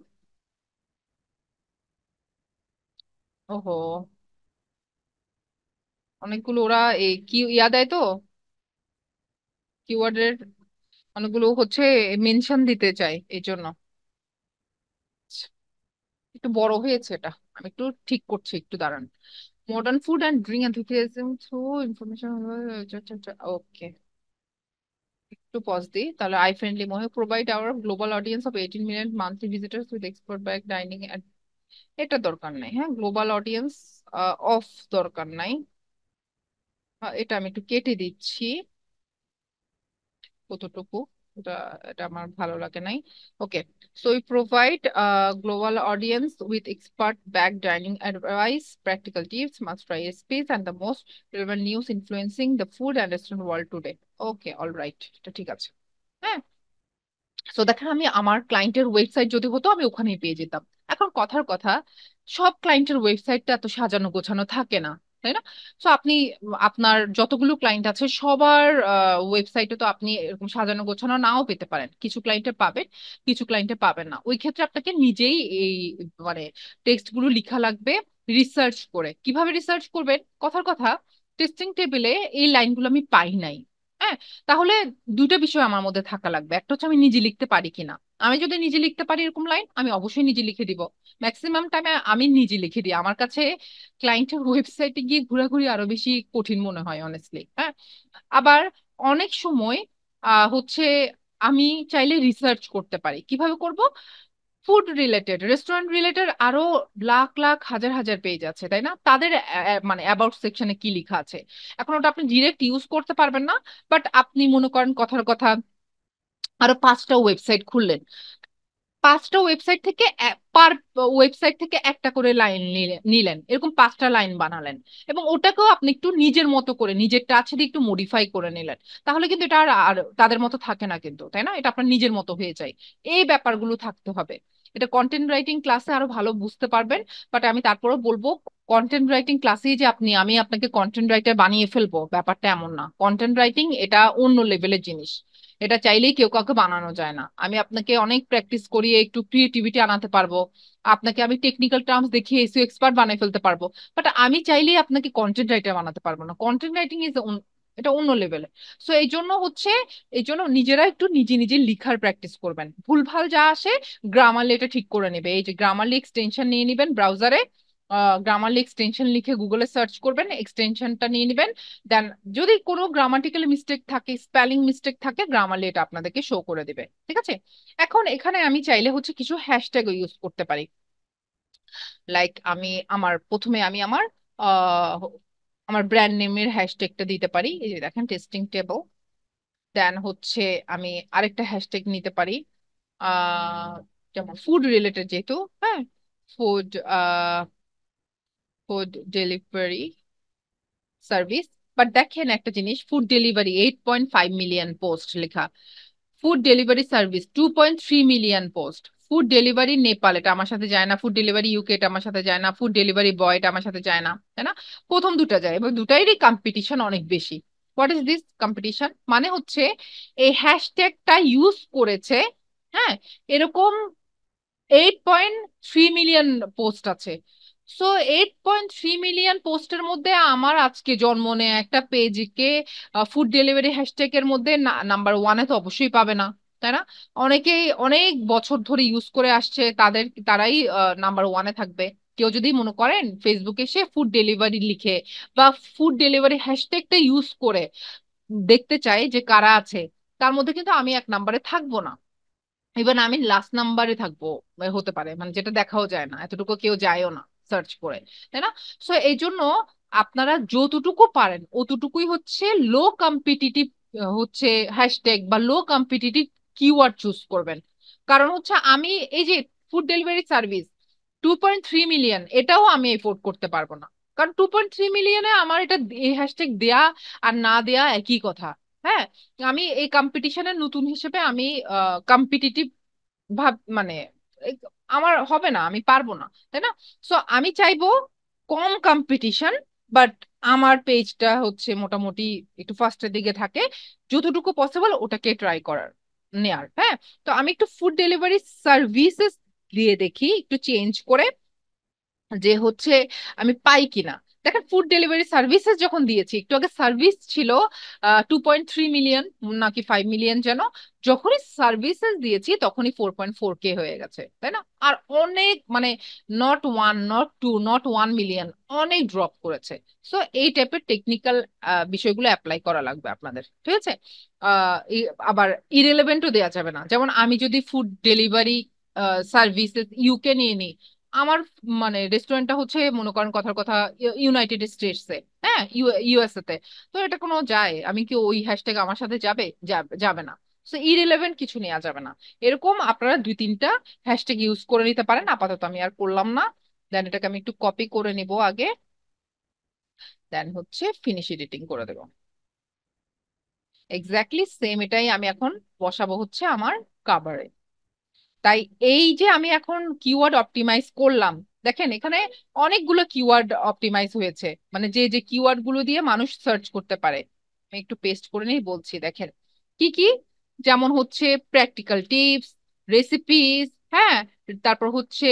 ওহো, অনেকগুলো ওরা এই কি ইয়া দেয় তো কিওয়ার্ডের, অনেকগুলো হচ্ছে মেনশন দিতে চাই এই জন্য। একটু বড় হয়েছে এটা, আমি একটু ঠিক করছি, একটু দাঁড়ান। Modern food and drink enthusiasm through information. Okay, একটু পজ দিই তাহলে। I friendly may provide our global audience of 18 million monthly visitors with expert back dining. এটা দরকার নাই, হ্যাঁ, গ্লোবাল অডিয়েন্স অফ দরকার নাই। এটা আমি একটু কেটে দিচ্ছি কতটুকু, এটা এটা আমার ভালো লাগে নাই। Okay, so we provide global audience with expert back dining advice, practical tips, must try recipes and the most relevant news influencing the food and restaurant world today. Okay, alright, এটা ঠিক আছে। হ্যাঁ, সো দেখেন, আমি আমার ক্লায়েন্টের website যদি হতো আমি ওখানেই পেয়ে যেতাম। এখন কথার কথা, সব ক্লায়েন্টের ওয়েবসাইটটা এত সাজানো গোছানো থাকে না, তাই না? সো আপনি আপনার যতগুলো ক্লায়েন্ট আছে সবার ওয়েবসাইটে তো আপনি এরকম সাজানো গোছানো নাও পেতে পারেন, কিছু ক্লায়েন্টে পাবেন, কিছু ক্লায়েন্টে পাবেন না। ওই ক্ষেত্রে আপনাকে নিজেই এই মানে টেক্সট গুলো লিখা লাগবে, রিসার্চ করে। কিভাবে রিসার্চ করবেন? কথার কথা, টেস্টিং টেবিলে এই লাইনগুলো আমি পাই নাই, হ্যাঁ, তাহলে দুইটা বিষয় আমার মধ্যে থাকা লাগবে। একটা হচ্ছে আমি নিজে লিখতে পারি কিনা। আমি যদি নিজে লিখতে পারি এরকম লাইন, আমি অবশ্যই নিজে লিখে দিব। ম্যাক্সিমাম টাইমে আমি নিজে লিখে দিই। আমার কাছে ক্লায়েন্টের ওয়েবসাইটে গিয়ে ঘোরাঘুরি আরো বেশি কঠিন মনে হয় অনেস্টলি, হ্যাঁ। আবার অনেক সময় হচ্ছে আমি চাইলে রিসার্চ করতে পারি। কিভাবে করব? ফুড রিলেটেড, রেস্টুরেন্ট রিলেটেড আরো লাখ লাখ হাজার হাজার পেজ আছে, তাই না? তাদের মানে অ্যাবাউট সেকশনে কি লেখা আছে, এখন ওটা আপনি ডিরেক্ট ইউজ করতে পারবেন না। বাট আপনি মনে করেন কথার কথা আরো 5টা ওয়েবসাইট খুললেন, 5টা ওয়েবসাইট থেকে পার ওয়েবসাইট থেকে একটা করে লাইন নিলেন, এরকম 5টা লাইন বানালেন, এবং ওটাকেও আপনি একটু নিজের মতো করে নিজের টাচ দিয়ে একটু মডিফাই করে নিলেন। তাহলে কিন্তু এটা আর আর তাদের মতো থাকে না কিন্তু, তাই না? এটা আপনার নিজের মতো হয়ে যায়। এই ব্যাপারগুলো থাকতে হবে। এটা কন্টেন্ট রাইটিং ক্লাসে আরো ভালো বুঝতে পারবেন। বাট আমি তারপরেও বলবো, কন্টেন্ট রাইটিং ক্লাসেই যে আমি আপনাকে কন্টেন্ট রাইটার বানিয়ে ফেলবো ব্যাপারটা এমন না। কন্টেন্ট রাইটিং এটা অন্য লেভেলের জিনিস, এটা চাইলেই কেউ কাউকে বানানো যায় না। আমি আপনাকে অনেক প্র্যাকটিস করিয়ে একটু ক্রিয়েটিভিটি আনাতে পারবো, আপনাকে আমি টেকনিক্যাল টার্মস দেখিয়ে এসইও এক্সপার্ট বানিয়ে ফেলতে পারবো। বাট আমি চাইলেই আপনাকে কন্টেন্ট রাইটার বানাতে পারবো না। কন্টেন্ট রাইটিং ইজ, এটা অন্য লেভেলে। সো এই জন্য হচ্ছে, এই জন্য নিজেরা একটু নিজে নিজে লিখার প্র্যাকটিস করবেন। ভুলভাল যা আসে গ্রামারলি এটা ঠিক করে নেবে। এই যে গ্রামারলি এক্সটেনশন নিয়ে নিবেন ব্রাউজারে, গ্রামারলি এক্সটেনশন লিখে গুগলে সার্চ করবেন, এক্সটেনশনটা নিয়ে নিবেন। দেন যদি কোনো গ্রামাটিক্যাল মিস্টেক থাকে, স্পেলিং মিস্টেক থাকে, গ্রামারলি এটা আপনাদেরকে শো করে দিবে, ঠিক আছে? এখন এখানে আমি চাইলে হচ্ছে কিছু হ্যাশট্যাগ ইউজ করতে পারি। লাইক আমি আমার প্রথমে আমি আহ আমার ব্র্যান্ড নেমের হ্যাশট্যাগটা দিতে পারি, এই যে দেখেন টেস্টিং টেবল। দেন হচ্ছে আমি আরেকটা হ্যাশট্যাগ নিতে পারি, আহ যেমন ফুড রিলেটেড যেহেতু, হ্যাঁ, food food delivery service. But দেখেন একটা জিনিস, ফুড ডেলিভারি 8.5 মিলিয়ন পোস্ট লেখা, food delivery service 2.3 million post, food delivery Nepal এটা আমার সাথে যায় না, ফুড ডেলিভারি ইউকে এটা আমার সাথে যায় না, ফুড ডেলিভারি বয় এটা আমার সাথে যায় না, তাই না? প্রথম দুটা যায়, এবং দুটাইরই কম্পিটিশন অনেক বেশি। What is this competition? মানে হচ্ছে এই হ্যাশট্যাগটা ইউজ করেছে, হ্যাঁ, এরকম 8.3 মিলিয়ন পোস্ট আছে। সো 8.3 মিলিয়ন পোস্টের মধ্যে আমার আজকে জন্ম নেয়া একটা পেজকে ফুড ডেলিভারি হ্যাশট্যাগ এর মধ্যে নাম্বার ওয়ানে তো অবশ্যই পাবে না, তাই না? অনেকেই অনেক বছর ধরে ইউজ করে আসছে, তারাই নাম্বার ওয়ানে থাকবে। কেউ যদি মনে করেন ফেসবুকে সে ফুড ডেলিভারি লিখে বা ফুড ডেলিভারি হ্যাশট্যাগটা ইউজ করে দেখতে চায় যে কারা আছে, তার মধ্যে কিন্তু আমি এক নাম্বারে থাকবো না। ইভেন আমি লাস্ট নাম্বারে থাকবো, হতে পারে, মানে যেটা দেখাও যায় না, এতটুকু কেউ যায়ও না সার্চ করে, তাই না? সো এই জন্য আপনারা যতটুকু পারেন অতটুকুই হচ্ছে লো কম্পিটিটিভ হচ্ছে হ্যাশট্যাগ বা লো কম্পিটিটিভ কিওয়ার্ড চুজ করবেন। কারণ হচ্ছে আমি এই যে ফুড ডেলিভারি সার্ভিস 2.3 মিলিয়ন, এটাও আমি এফোর্ড করতে পারবো না। কারণ 2.3 মিলিয়নে আমার এটা এই হ্যাশট্যাগ দেয়া আর না দেয়া একই কথা, হ্যাঁ। আমি এই কম্পিটিশনের নতুন হিসেবে আমি কম্পিটিটিভ ভাব মানে এই আমার হবে না, আমি পারবো না, তাই না? সো আমি চাইবো কম কম্পিটিশন, বাট আমার পেজটা হচ্ছে মোটামুটি একটু ফার্স্টের দিকে থাকে, যতটুকু পসিবল ওটাকে ট্রাই করার, নেয়ার, হ্যাঁ। তো আমি একটু ফুড ডেলিভারি সার্ভিসেস দিয়ে দেখি একটু চেঞ্জ করে, যে হচ্ছে আমি পাই কিনা। দেখেন ফুড ডেলিভারি সার্ভিসেস যখন দিয়েছি, একটু আগে সার্ভিস ছিল 2.3 মিলিয়ন নাকি 5 মিলিয়ন যেন, যখনই সার্ভিসেস দিয়েছি তখনই 4.4K হয়ে গেছে, তাই না? আর অনেক মানে not one, not two, not 1 million, অনেক ড্রপ করেছে। সো এই টাইপের টেকনিক্যাল বিষয়গুলো অ্যাপ্লাই করা লাগবে আপনাদের, ঠিক আছে? আবার ইরেলেভেন্টও দেওয়া যাবে না। যেমন আমি যদি ফুড ডেলিভারি সার্ভিসেস ইউকে নিয়ে নিই, আমার মানে রেস্টুরেন্টটা হচ্ছে মনে করেন কথার কথা ইউনাইটেড স্টেটসে, হ্যাঁ, ইউএসএ তে, তো এটা কোনো যায়, আমি কি ওই হ্যাশট্যাগ আমার সাথে যাবে? যাবে না। সো ইরিলেভেন্ট কিছু নেওয়া যাবে না। এরকম আপনারা 2-3টা হ্যাশট্যাগ ইউজ করে নিতে পারেন। আপাতত আমি আর করলাম না। দেন এটাকে আমি একটু কপি করে নিব আগে, দেন হচ্ছে ফিনিশ এডিটিং করে দেবো। এক্স্যাক্টলি সেম এটাই আমি এখন বসাবো হচ্ছে আমার কাভারে। তাই এই যে আমি এখন কিওয়ার্ড অপটিমাইজ করলাম, দেখেন এখানে অনেকগুলো কিওয়ার্ড অপটিমাইজ হয়েছে, মানে যে যে কিওয়ার্ড গুলো দিয়ে মানুষ সার্চ করতে পারে। আমি একটু পেস্ট করে নিয়ে বলছি, দেখেন কি কি। যেমন হচ্ছে প্র্যাকটিক্যাল টিপস, রেসিপিস, হ্যাঁ, তারপর হচ্ছে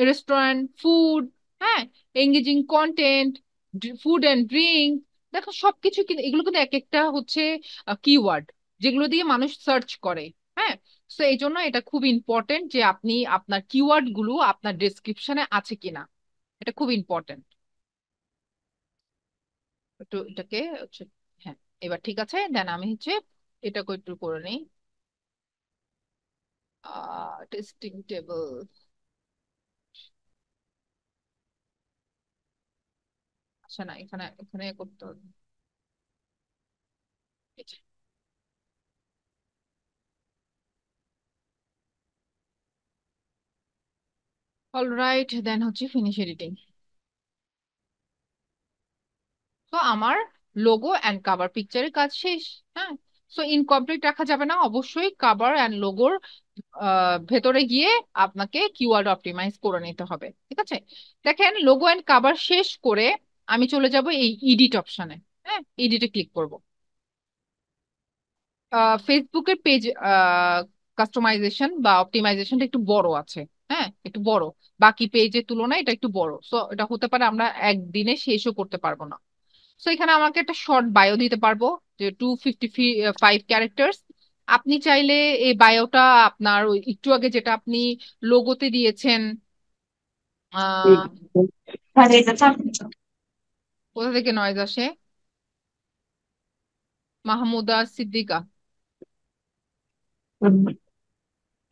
রেস্টুরেন্ট ফুড, হ্যাঁ, engaging content, food and drink. দেখো সবকিছু কিন্তু, এগুলো কিন্তু এক একটা হচ্ছে কিওয়ার্ড যেগুলো দিয়ে মানুষ সার্চ করে। হ্যাঁ, তো এই জন্য এটা খুব ইম্পর্টেন্ট যে আপনি আপনার কিওয়ার্ড গুলো আপনার ডেসক্রিপশনে আছে কিনা, এটা খুব ইম্পর্টেন্ট। একটু এটাকে হচ্ছে, হ্যাঁ, এবার ঠিক আছে। দেন আমি হচ্ছে এটাকে একটু করে নিই, টেস্টিং টেবিল। আচ্ছা না, এখানে এখানে করতে হবে। অলরাইট, দেন হচ্ছে ফিনিশ এডিটিং। তো আমার লোগো অ্যান্ড কাভার পিকচারের কাজ শেষ। হ্যাঁ, সো ইনকমপ্লিট রাখা যাবে না, অবশ্যই কাভার অ্যান্ড লোগোর ভেতরে গিয়ে আপনাকে কিওয়ার্ড অপটিমাইজ করে নিতে হবে, ঠিক আছে? দেখেন লোগো অ্যান্ড কাভার শেষ করে আমি চলে যাব এই ইডিট অপশনে। হ্যাঁ, ইডিটে ক্লিক করব। ফেসবুকের পেজ কাস্টমাইজেশন বা অপটিমাইজেশনটা একটু বড় আছে। হ্যাঁ, একটু বড়, বাকি পেজের তুলনায় এটা একটু বড়। সো এটা হতে পারে আমরা একদিনে শেষও করতে পারবো না। সো এখানে আমাকে একটা শর্ট বায়ো দিতে পারবো, যে 255 ক্যারেক্টার্স। আপনি চাইলে এই বায়োটা আপনার ওই একটু আগে যেটা আপনি লোগোতে দিয়েছেন, আহ কোথা থেকে নয়েজ আসে? মাহমুদা সিদ্দিকা।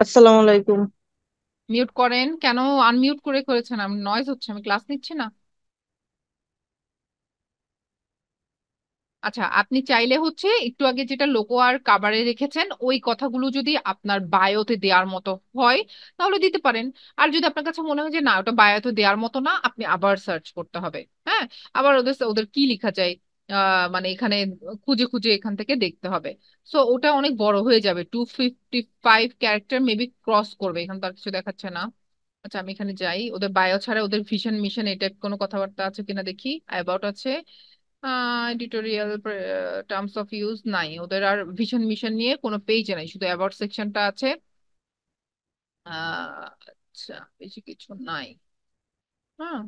আসসালামু আলাইকুম। মিউট করেন কেন? আনমিউট করে করেছেন, আমি নয়েজ হচ্ছে, আমি ক্লাস নিচ্ছি না। আচ্ছা, আপনি চাইলে হচ্ছে একটু আগে যেটা লোগো আর কাভারে রেখেছেন ওই কথাগুলো যদি আপনার বায়োতে দেওয়ার মতো হয় তাহলে দিতে পারেন। আর যদি আপনার কাছে মনে হয় যে না, ওটা বায়োতে দেওয়ার মতো না, আপনি আবার সার্চ করতে হবে। হ্যাঁ, আবার ওদের ওদের কি লেখা যায়, মানে এখানে খুঁজে খুঁজে এখান থেকে দেখতে হবে। সো ওটা অনেক বড় হয়ে যাবে, 255 ক্যারেক্টার মেবি ক্রস করবে। এখানে তো আর কিছু দেখাচ্ছে না। আচ্ছা, আমি এখানে যাই, ওদের বায়ো ছাড়া ওদের ভিশন মিশন এই টাইপ কোনো কথাবার্তা আছে কিনা দেখি। অ্যাবাউট আছে, এডিটোরিয়াল টার্মস অফ ইউজ নাই ওদের, আর ভিশন মিশন নিয়ে কোনো পেজ নাই, শুধু অ্যাবাউট সেকশনটা আছে। আচ্ছা, বেশি কিছু নাই। হ্যাঁ,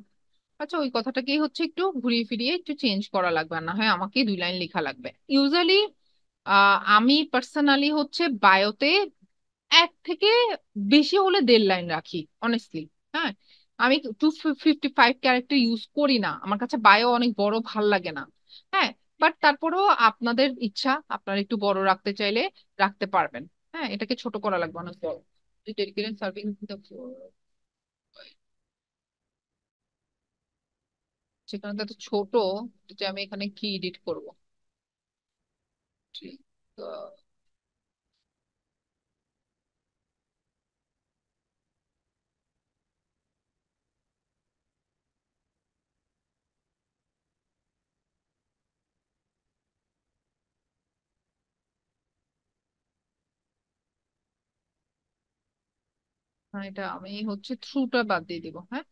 আচ্ছা, ওই কথাটাকেই হচ্ছে একটু ঘুরিয়ে ফিরিয়ে একটু চেঞ্জ করা লাগবে, আর না হয় আমাকে 2 লাইন লেখা লাগবে। ইউজুয়ালি আমি পার্সোনালি হচ্ছে বায়োতে 1 থেকে বেশি হলে 1.5 লাইন রাখি, অনেস্টলি। হ্যাঁ, আমি 255 ক্যারেক্টার ইউজ করি না, আমার কাছে বায়ো অনেক বড় ভাল লাগে না। হ্যাঁ, বাট তারপরেও আপনাদের ইচ্ছা, আপনারা একটু বড় রাখতে চাইলে রাখতে পারবেন। হ্যাঁ, এটাকে ছোট করা লাগবে অনেক বড়। ডেডিকেটেড সার্ভিং, সেখানে তো এত ছোট যে আমি এখানে কি এডিট করবো? ঠিক, এটা আমি হচ্ছে থ্রুটা বাদ দিয়ে দিব। হ্যাঁ,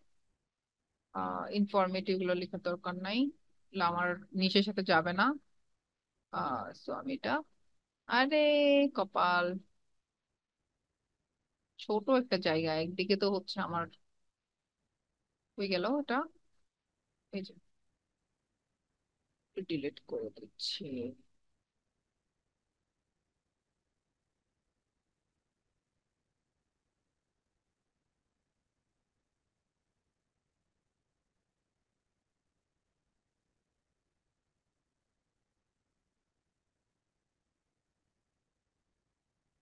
ইনফরমেটিভ গুলো লেখার দরকার নাই, এগুলো আমার নিচের সাথে যাবে না। সো আমি এটা, আরে কপাল, ছোট একটা জায়গা একদিকে তো হচ্ছে আমার হয়ে গেল এটা। এই যে ডিলিট করে দিচ্ছি।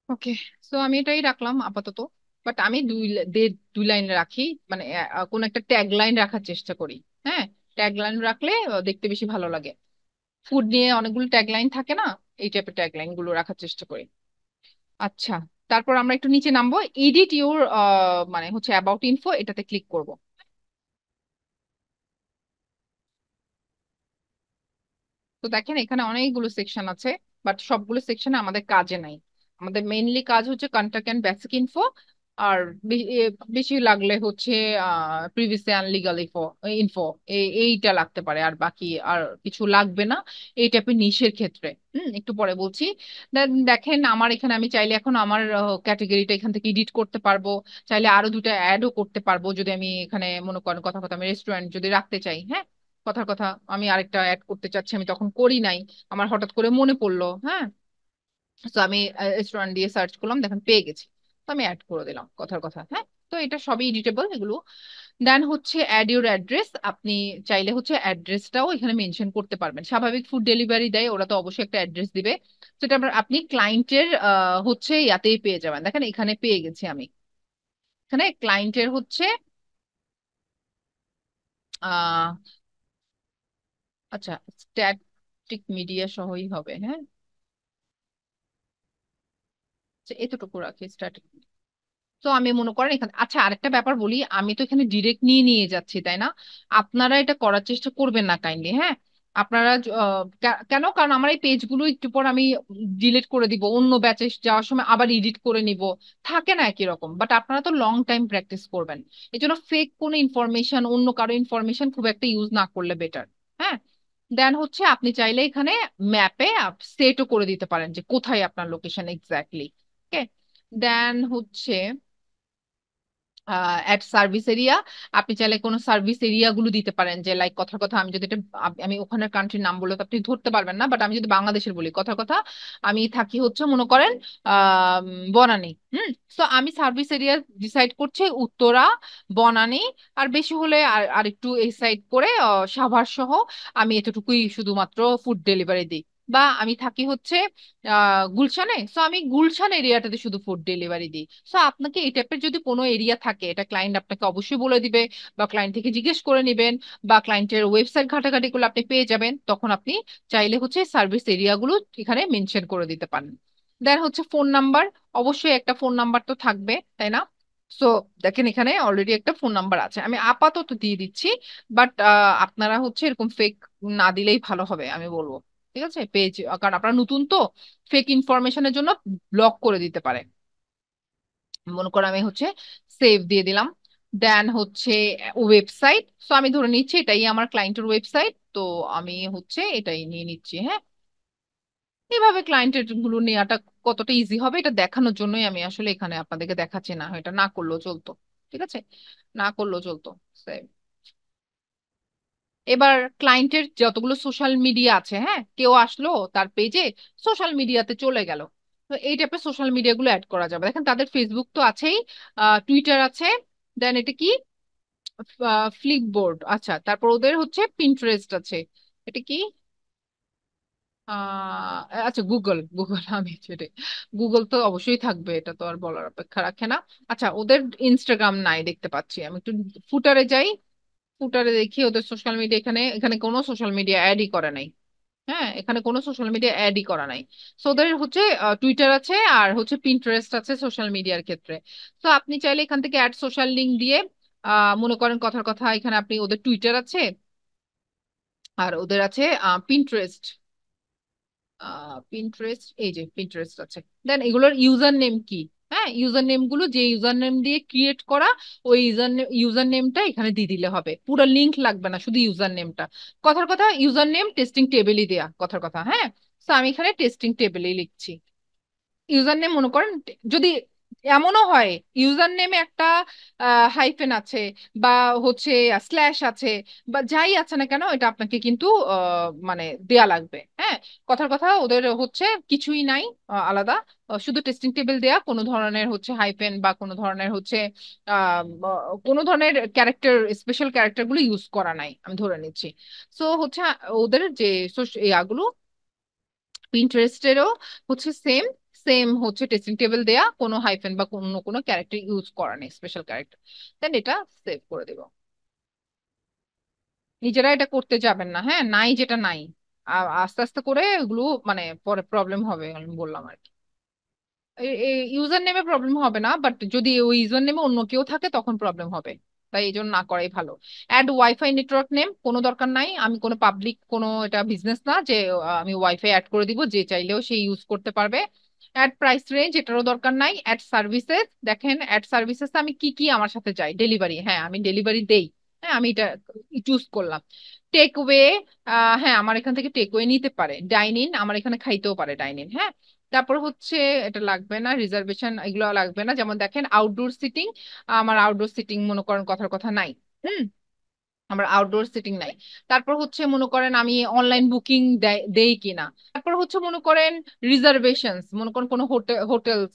ওকে, সো আমি এটাই রাখলাম আপাতত। বাট আমি দুই লাইন রাখি, মানে কোন একটা ট্যাগ লাইন রাখার চেষ্টা করি। হ্যাঁ, ট্যাগ লাইন রাখলে দেখতে বেশি ভালো লাগে। ফুড নিয়ে অনেকগুলো ট্যাগ লাইন থাকে না, এই টাইপের ট্যাগ লাইন গুলো রাখার চেষ্টা করি। আচ্ছা, তারপর আমরা একটু নিচে নামবো, এডিট ইউর মানে হচ্ছে অ্যাবাউট ইনফো, এটাতে ক্লিক করব। তো দেখেন এখানে অনেকগুলো সেকশন আছে, বাট সবগুলো সেকশনে আমাদের কাজে নাই। আমাদের মেইনলি কাজ হচ্ছে কন্টাক্ট এন্ড বেসিক ইনফো, আর বেশি লাগলে হচ্ছে previous and legal info info এইটা লাগতে পারে, আর বাকি আর কিছু লাগবে না এই টাইপের নিশের ক্ষেত্রে। একটু পরে বলছি। দেখেন আমার এখানে আমি চাইলে এখন আমার ক্যাটাগরিটা এখান থেকে এডিট করতে পারবো, চাইলে আরো দুটা অ্যাডও করতে পারবো। যদি আমি এখানে মনে করেন কথা কথা আমি রেস্টুরেন্ট যদি রাখতে চাই, হ্যাঁ, কথার কথা আমি আরেকটা অ্যাড করতে চাচ্ছি, আমি তখন করি নাই, আমার হঠাৎ করে মনে পড়লো। হ্যাঁ, তো আমি রেস্টুরেন্ট দিয়ে সার্চ করলাম, দেখেন পেয়ে গেছি, তো আমি অ্যাড করে দিলাম কথার কথা। হ্যাঁ, তো এটা সবই এডিটেবল এগুলো। দেন হচ্ছে অ্যাড ইউর অ্যাড্রেস, আপনি চাইলে হচ্ছে অ্যাড্রেসটাও এখানে মেনশন করতে পারবেন। স্বাভাবিক ফুড ডেলিভারি দেয় ওরা তো অবশ্যই একটা অ্যাড্রেস দিবে, সেটা আপনি ক্লায়েন্টের হচ্ছে ইয়াতেই পেয়ে যাবেন। দেখেন এখানে পেয়ে গেছি আমি, এখানে ক্লায়েন্টের হচ্ছে আহ আচ্ছা, স্ট্যাটিক মিডিয়া সহই হবে। হ্যাঁ, আচ্ছা, এতটুকু রাখি স্ট্যাটিক। তো আমি মনে করেন এখানে, আচ্ছা আরেকটা ব্যাপার বলি, আমি তো এখানে ডিরেক্ট নিয়ে নিয়ে যাচ্ছি তাই না? আপনারা এটা করার চেষ্টা করবেন না কাইন্ডলি। হ্যাঁ, আপনারা কেন, কারণ আমার এই পেজগুলো একটু পর আমি ডিলিট করে দিব, অন্য ব্যাচে যাওয়ার সময় আবার এডিট করে নিব, থাকে না একই রকম। বাট আপনারা তো লং টাইম প্র্যাকটিস করবেন, এই জন্য ফেক কোনো ইনফরমেশন, অন্য কারো ইনফরমেশন খুব একটা ইউজ না করলে বেটার। হ্যাঁ, দেন হচ্ছে আপনি চাইলে এখানে ম্যাপে সেটও করে দিতে পারেন যে কোথায় আপনার লোকেশন এক্স্যাক্টলি। ওকে, দেন হচ্ছে অ্যাট সার্ভিস এরিয়া, আপনি চাইলে কোনো সার্ভিস এরিয়া গুলো দিতে পারেন, যে লাইক কথার কথা আমি যদি এটা আমি ওখানের কান্ট্রির নাম বলে তো আপনি ধরতে পারবেন না, বাট আমি যদি বাংলাদেশের বলি কথার কথা, আমি থাকি হচ্ছে মনে করেন আহ বনানী। তো আমি সার্ভিস এরিয়া ডিসাইড করছি উত্তরা, বনানী, আর বেশি হলে আর একটু এই সাইড করে সাভার সহ, আমি এতটুকুই শুধুমাত্র ফুড ডেলিভারি দিই। বা আমি থাকি হচ্ছে গুলশানে, সো আমি গুলশান এরিয়াটাতে শুধু ফুড ডেলিভারি দিই। সো আপনাকে এই টাইপের যদি কোনো এরিয়া থাকে, এটা ক্লায়েন্ট আপনাকে অবশ্যই বলে দিবে, বা ক্লায়েন্ট থেকে জিজ্ঞেস করে নেবেন, বা ক্লায়েন্টের ওয়েবসাইট ঘাটাঘাটি করলে আপনি পেয়ে যাবেন, তখন আপনি চাইলে হচ্ছে সার্ভিস এরিয়াগুলো এখানে মেনশন করে দিতে পারেন। দেন হচ্ছে ফোন নাম্বার, অবশ্যই একটা ফোন নাম্বার তো থাকবে তাই না? সো দেখেন এখানে অলরেডি একটা ফোন নাম্বার আছে, আমি আপাতত দিয়ে দিচ্ছি। বাট আপনারা হচ্ছে এরকম ফেক না দিলেই ভালো হবে আমি বলবো। ঠিক আছে, পেজ, কারণ আপনারা নতুন তো, ফেক ইনফরমেশনের জন্য ব্লক করে দিতে পারে। মনে করো আমি হচ্ছে সেভ দিয়ে দিলাম। দেন হচ্ছে ওয়েবসাইট, সো আমি ধরে নিচ্ছি এটাই আমার ক্লায়েন্টের ওয়েবসাইট, তো আমি হচ্ছে এটাই নিয়ে নিচ্ছি। হ্যাঁ, এভাবে ক্লায়েন্টের গুলো নেওয়াটা কতটা ইজি হবে এটা দেখানোর জন্যই আমি আসলে এখানে আপনাদেরকে দেখাচ্ছি, না এটা না করলেও চলতো। ঠিক আছে, না করলেও চলতো। Save। এবার ক্লায়েন্টের যতগুলো সোশ্যাল মিডিয়া আছে, হ্যাঁ, কেউ আসলো তার পেজে, সোশ্যাল মিডিয়াতে চলে গেল, তো এই টাইপের সোশ্যাল মিডিয়া গুলো অ্যাড করা যাবে। দেখেন তাদের ফেসবুক তো আছেই, টুইটার আছে, দেন এটা কি, ফ্লিপবোর্ড, আচ্ছা, তারপর ওদের হচ্ছে পিন্টারেস্ট আছে, এটা কি, আচ্ছা গুগল, গুগল আমি সেটাই, গুগল তো অবশ্যই থাকবে, এটা তো আর বলার অপেক্ষা রাখে না। আচ্ছা, ওদের ইনস্টাগ্রাম নাই দেখতে পাচ্ছি, আমি একটু ফুটারে যাই, ফুটারে দেখি ওদের সোশ্যাল মিডিয়া, এখানে এখানে কোনো সোশ্যাল মিডিয়া অ্যাডই করে নাই। হ্যাঁ, এখানে কোনো সোশ্যাল মিডিয়া অ্যাডই করা নাই। সো ওদের হচ্ছে টুইটার আছে আর হচ্ছে পিন্টারেস্ট আছে সোশ্যাল মিডিয়ার ক্ষেত্রে। তো আপনি চাইলে এখান থেকে অ্যাড সোশ্যাল লিঙ্ক দিয়ে মনে করেন কথার কথা এখানে আপনি, ওদের টুইটার আছে আর ওদের আছে পিন্টারেস্ট, পিন্টারেস্ট, এই যে পিন্টারেস্ট আছে। দেন এগুলোর ইউজার নেম কি, হ্যাঁ, ইউজার নেম গুলো যে ইউজার নেম দিয়ে ক্রিয়েট করা, ওই ইউজার নেমটা এখানে দিয়ে দিলে হবে, পুরো লিংক লাগবে না, শুধু ইউজার নেমটা। কথার কথা ইউজার নেম টেস্টিং টেবিলই দেয়া কথার কথা। হ্যাঁ, তো আমি এখানে টেস্টিং টেবিলই লিখছি। ইউজার নেম মনে করেন যদি এমনও হয় ইউজার নেমে একটা হাইফেন আছে, বা হচ্ছে স্ল্যাশ আছে, বা যাই আছে না কেন, এটা আপনাকে কিন্তু মানে দেয়া লাগবে। হ্যাঁ, কথার কথা ওদের হচ্ছে কিছুই নাই আলাদা, শুধু টেস্টিং টেবিল দেয়া, কোনো ধরনের হচ্ছে হাইফেন বা কোনো ধরনের হচ্ছে কোনো ধরনের ক্যারেক্টার, স্পেশাল ক্যারেক্টার গুলো ইউজ করা নাই আমি ধরে নিচ্ছি। সো হচ্ছে ওদের যে ইয়াগুলো পিন্টারেস্টেরও হচ্ছে সেম সেম হচ্ছে টেস্টিং টেবিল দেয়া, কোনো হাইফেন বা কোনো কোনো ক্যারেক্টার ইউজ করা নেই, স্পেশাল ক্যারেক্টার। দেন এটা সেভ করে দেব। নিজেরা এটা করতে যাবেন না, হ্যাঁ, নাই যেটা নাই। আস্তে আস্তে করে এগুলো মানে পরে প্রবলেম হবে, আমি বললাম আর কি। ইউজার নেমে প্রবলেম হবে না, বাট যদি ওই ইউজার নেমে অন্য কেউ থাকে তখন প্রবলেম হবে। তাই এই জন্য না করাই ভালো। অ্যাড ওয়াইফাই নেটওয়ার্ক নেম কোনো দরকার নাই, আমি কোনো পাবলিক কোনো এটা বিজনেস না যে আমি ওয়াইফাই অ্যাড করে দিব, যে চাইলেও সে ইউজ করতে পারবে। অ্যাড প্রাইস রেঞ্জ এটারও দরকার নাই। অ্যাড সার্ভিসেস, দেখেন অ্যাড সার্ভিসেস আমি কি কি আমার সাথে চাই, ডেলিভারি, হ্যাঁ আমি ডেলিভারি দেই, হ্যাঁ আমি এটা চুজ করলাম। টেক ওয়ে, হ্যাঁ আমার এখান থেকে টেক ওয়ে নিতে পারে। ডাইন ইন, আমার এখানে খাইতেও পারে ডাইন ইন, হ্যাঁ। তারপর হচ্ছে এটা লাগবে না, রিজার্ভেশন এগুলো লাগবে না। যেমন দেখেন আউটডোর সিটিং, আমার আউটডোর সিটিং মনে করেন কথার কথা নাই। হুম, আমার আউটডোর সিটিং নাই। তারপর হচ্ছে মনে করেন আমি অনলাইন বুকিং দেই কিনা। তারপর হচ্ছে মনে করেন রিজার্ভেশনস, মনে করেন কোনো হোটেল হোটেলস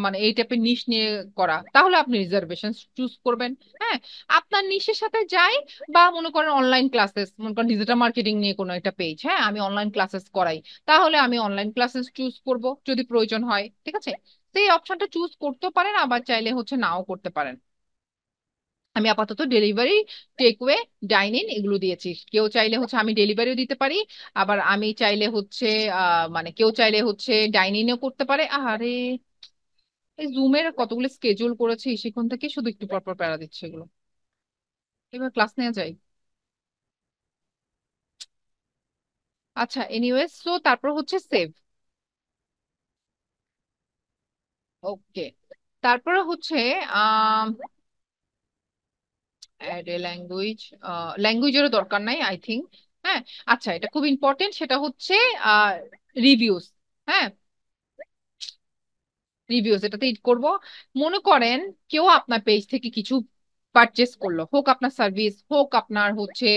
মানে এই টাইপের নিশ নিয়ে করা, তাহলে আপনি রিজার্ভেশন চুজ করবেন। হ্যাঁ, আপনার নিশের সাথে যাই। বা মনে করেন অনলাইন ক্লাসেস, মনে করেন ডিজিটাল মার্কেটিং নিয়ে কোনো একটা পেজ, হ্যাঁ আমি অনলাইন ক্লাসেস করাই, তাহলে আমি অনলাইন ক্লাসেস চুজ করব যদি প্রয়োজন হয়, ঠিক আছে। তো এই অপশনটা চুজ করতেও পারেন, আবার চাইলে হচ্ছে নাও করতে পারেন। আমি আপাতত ডেলিভারি, টেকওয়ে, ডাইন ইন এগুলো দিয়েছি। কেউ চাইলে হচ্ছে আমি ডেলিভারিও দিতে পারি, আবার আমি চাইলে হচ্ছে মানে কেউ চাইলে হচ্ছে ডাইন ইনও করতে পারে। আরে এই জুমের কতগুলো স্কেজুল করেছি, সেখান থেকে শুধু একটু পর পর প্যারা দিচ্ছে এগুলো। এবার ক্লাস নেওয়া যায়। আচ্ছা এনিওয়েজ, তো তারপর হচ্ছে সেভ। ওকে, তারপরে হচ্ছে আহ ল্যাঙ্গুয়েজ, ল্যাঙ্গুয়েজেরও দরকার নাই আই থিঙ্ক। হ্যাঁ, আচ্ছা এটা খুব ইম্পর্টেন্ট, সেটা হচ্ছে রিভিউস। হ্যাঁ, রিভিউস এটাতে ইট করব। মনে করেন কেউ আপনার পেজ থেকে কিছু পারচেস করলো, হোক আপনার সার্ভিস, হোক আপনার হচ্ছে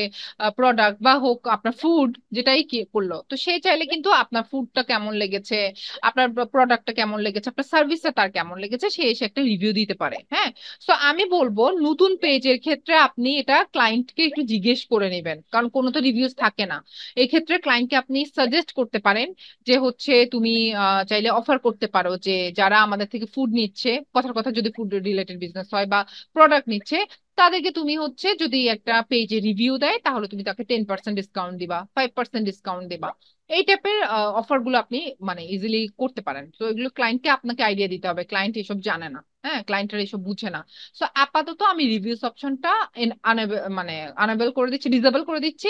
প্রোডাক্ট, বা হোক আপনার ফুড, যেটাই কি করলো, তো সে চাইলে কিন্তু আপনার ফুডটা কেমন লেগেছে, আপনার প্রোডাক্টটা কেমন লেগেছে, আপনার সার্ভিসটা তার কেমন লেগেছে, সে এসে একটা রিভিউ দিতে পারে। হ্যাঁ, তো আমি বলবো নতুন পেজের ক্ষেত্রে আপনি এটা ক্লায়েন্টকে একটু জিজ্ঞেস করে নেবেন, কারণ কোনো তো রিভিউজ থাকে না। এই ক্ষেত্রে ক্লায়েন্টকে আপনি সাজেস্ট করতে পারেন যে হচ্ছে তুমি চাইলে অফার করতে পারো যে যারা আমাদের থেকে ফুড নিচ্ছে, কথার কথা যদি ফুড রিলেটেড বিজনেস হয় বা প্রোডাক্ট নিচ্ছে, তাদেরকে তুমি হচ্ছে যদি একটা পেজে রিভিউ দেয়, তাহলে তুমি তাকে 10% ডিসকাউন্ট দিবা, 5% ডিসকাউন্ট দিবা। এই টাইপের অফার গুলো আপনি মানে ইজিলি করতে পারেন। তো এগুলো ক্লায়েন্টকে আপনাকে আইডিয়া দিতে হবে, ক্লায়েন্ট এসব জানে না, হ্যাঁ ক্লায়েন্টের এসব বুঝে না। সো আপাতত আমি রিভিউস অপশনটা মানে আনেবল করে দিচ্ছি, ডিসেবল করে দিচ্ছি,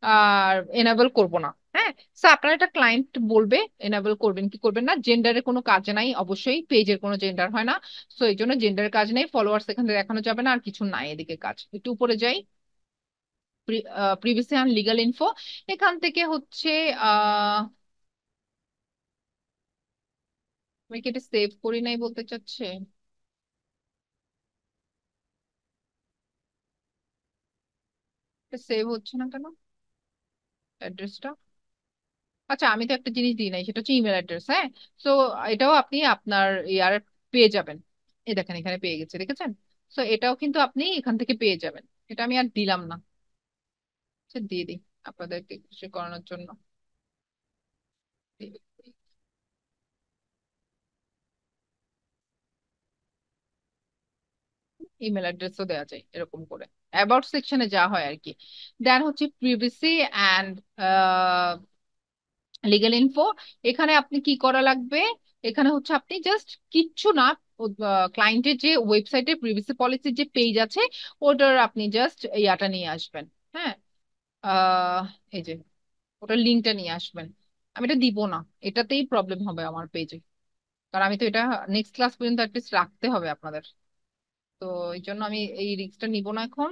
আর এনেবল করব না। হ্যাঁ, সো আপনার একটা ক্লায়েন্ট বলবে এনাবেল করবেন কি করবেন না। জেন্ডারের কোনো কাজ নাই, অবশ্যই পেজের কোনো জেন্ডার হয় না। সো এই জন্য জেন্ডারের কাজ নেই, ফলোয়ার্স এখানে দেখানো যাবে না, আর কিছু নাই এদিকে কাজ। একটু উপরে যাই, প্রিভিয়াসলি অন লিগাল ইনফো, এখান থেকে হচ্ছে আহ আমি কি এটা সেভ করি নাই বলতে চাচ্ছে, সেভ হচ্ছে না কেন অ্যাড্রেসটা। আচ্ছা আমি তো একটা জিনিস দিই নাই, সেটা হচ্ছে ইমেল অ্যাড্রেস। হ্যাঁ, সো এটাও আপনি আপনার ইয়ার পেয়ে যাবেন। এই দেখেন এখানে পেয়ে গেছে, দেখেছেন। সো এটাও কিন্তু আপনি এখান থেকে পেয়ে যাবেন। এটা আমি আর দিলাম না, আচ্ছা দিয়ে দিই আপনাদেরকে খুশি করানোর জন্য। ইমেল অ্যাড্রেসও দেওয়া যায় এরকম করে, অ্যাবাউট সেকশনে যা হয় আর কি। দেন হচ্ছে প্রিভিসি অ্যান্ড লিগ্যাল ইনফো, এখানে আপনি কি করা লাগবে, এখানে হচ্ছে আপনি জাস্ট কিচ্ছু না, ক্লায়েন্টের যে ওয়েবসাইটে প্রিভিসি পলিসির যে পেজ আছে, ওটার আপনি জাস্ট ইয়াটা নিয়ে আসবেন। হ্যাঁ, আহ এই যে ওটার লিঙ্কটা নিয়ে আসবেন। আমি এটা দিব না, এটাতেই প্রবলেম হবে আমার পেজে, কারণ আমি তো এটা নেক্সট ক্লাস পর্যন্ত অ্যাটলিস্ট রাখতে হবে আপনাদের। তো এই জন্য আমি এই রিস্কটা নিব না এখন।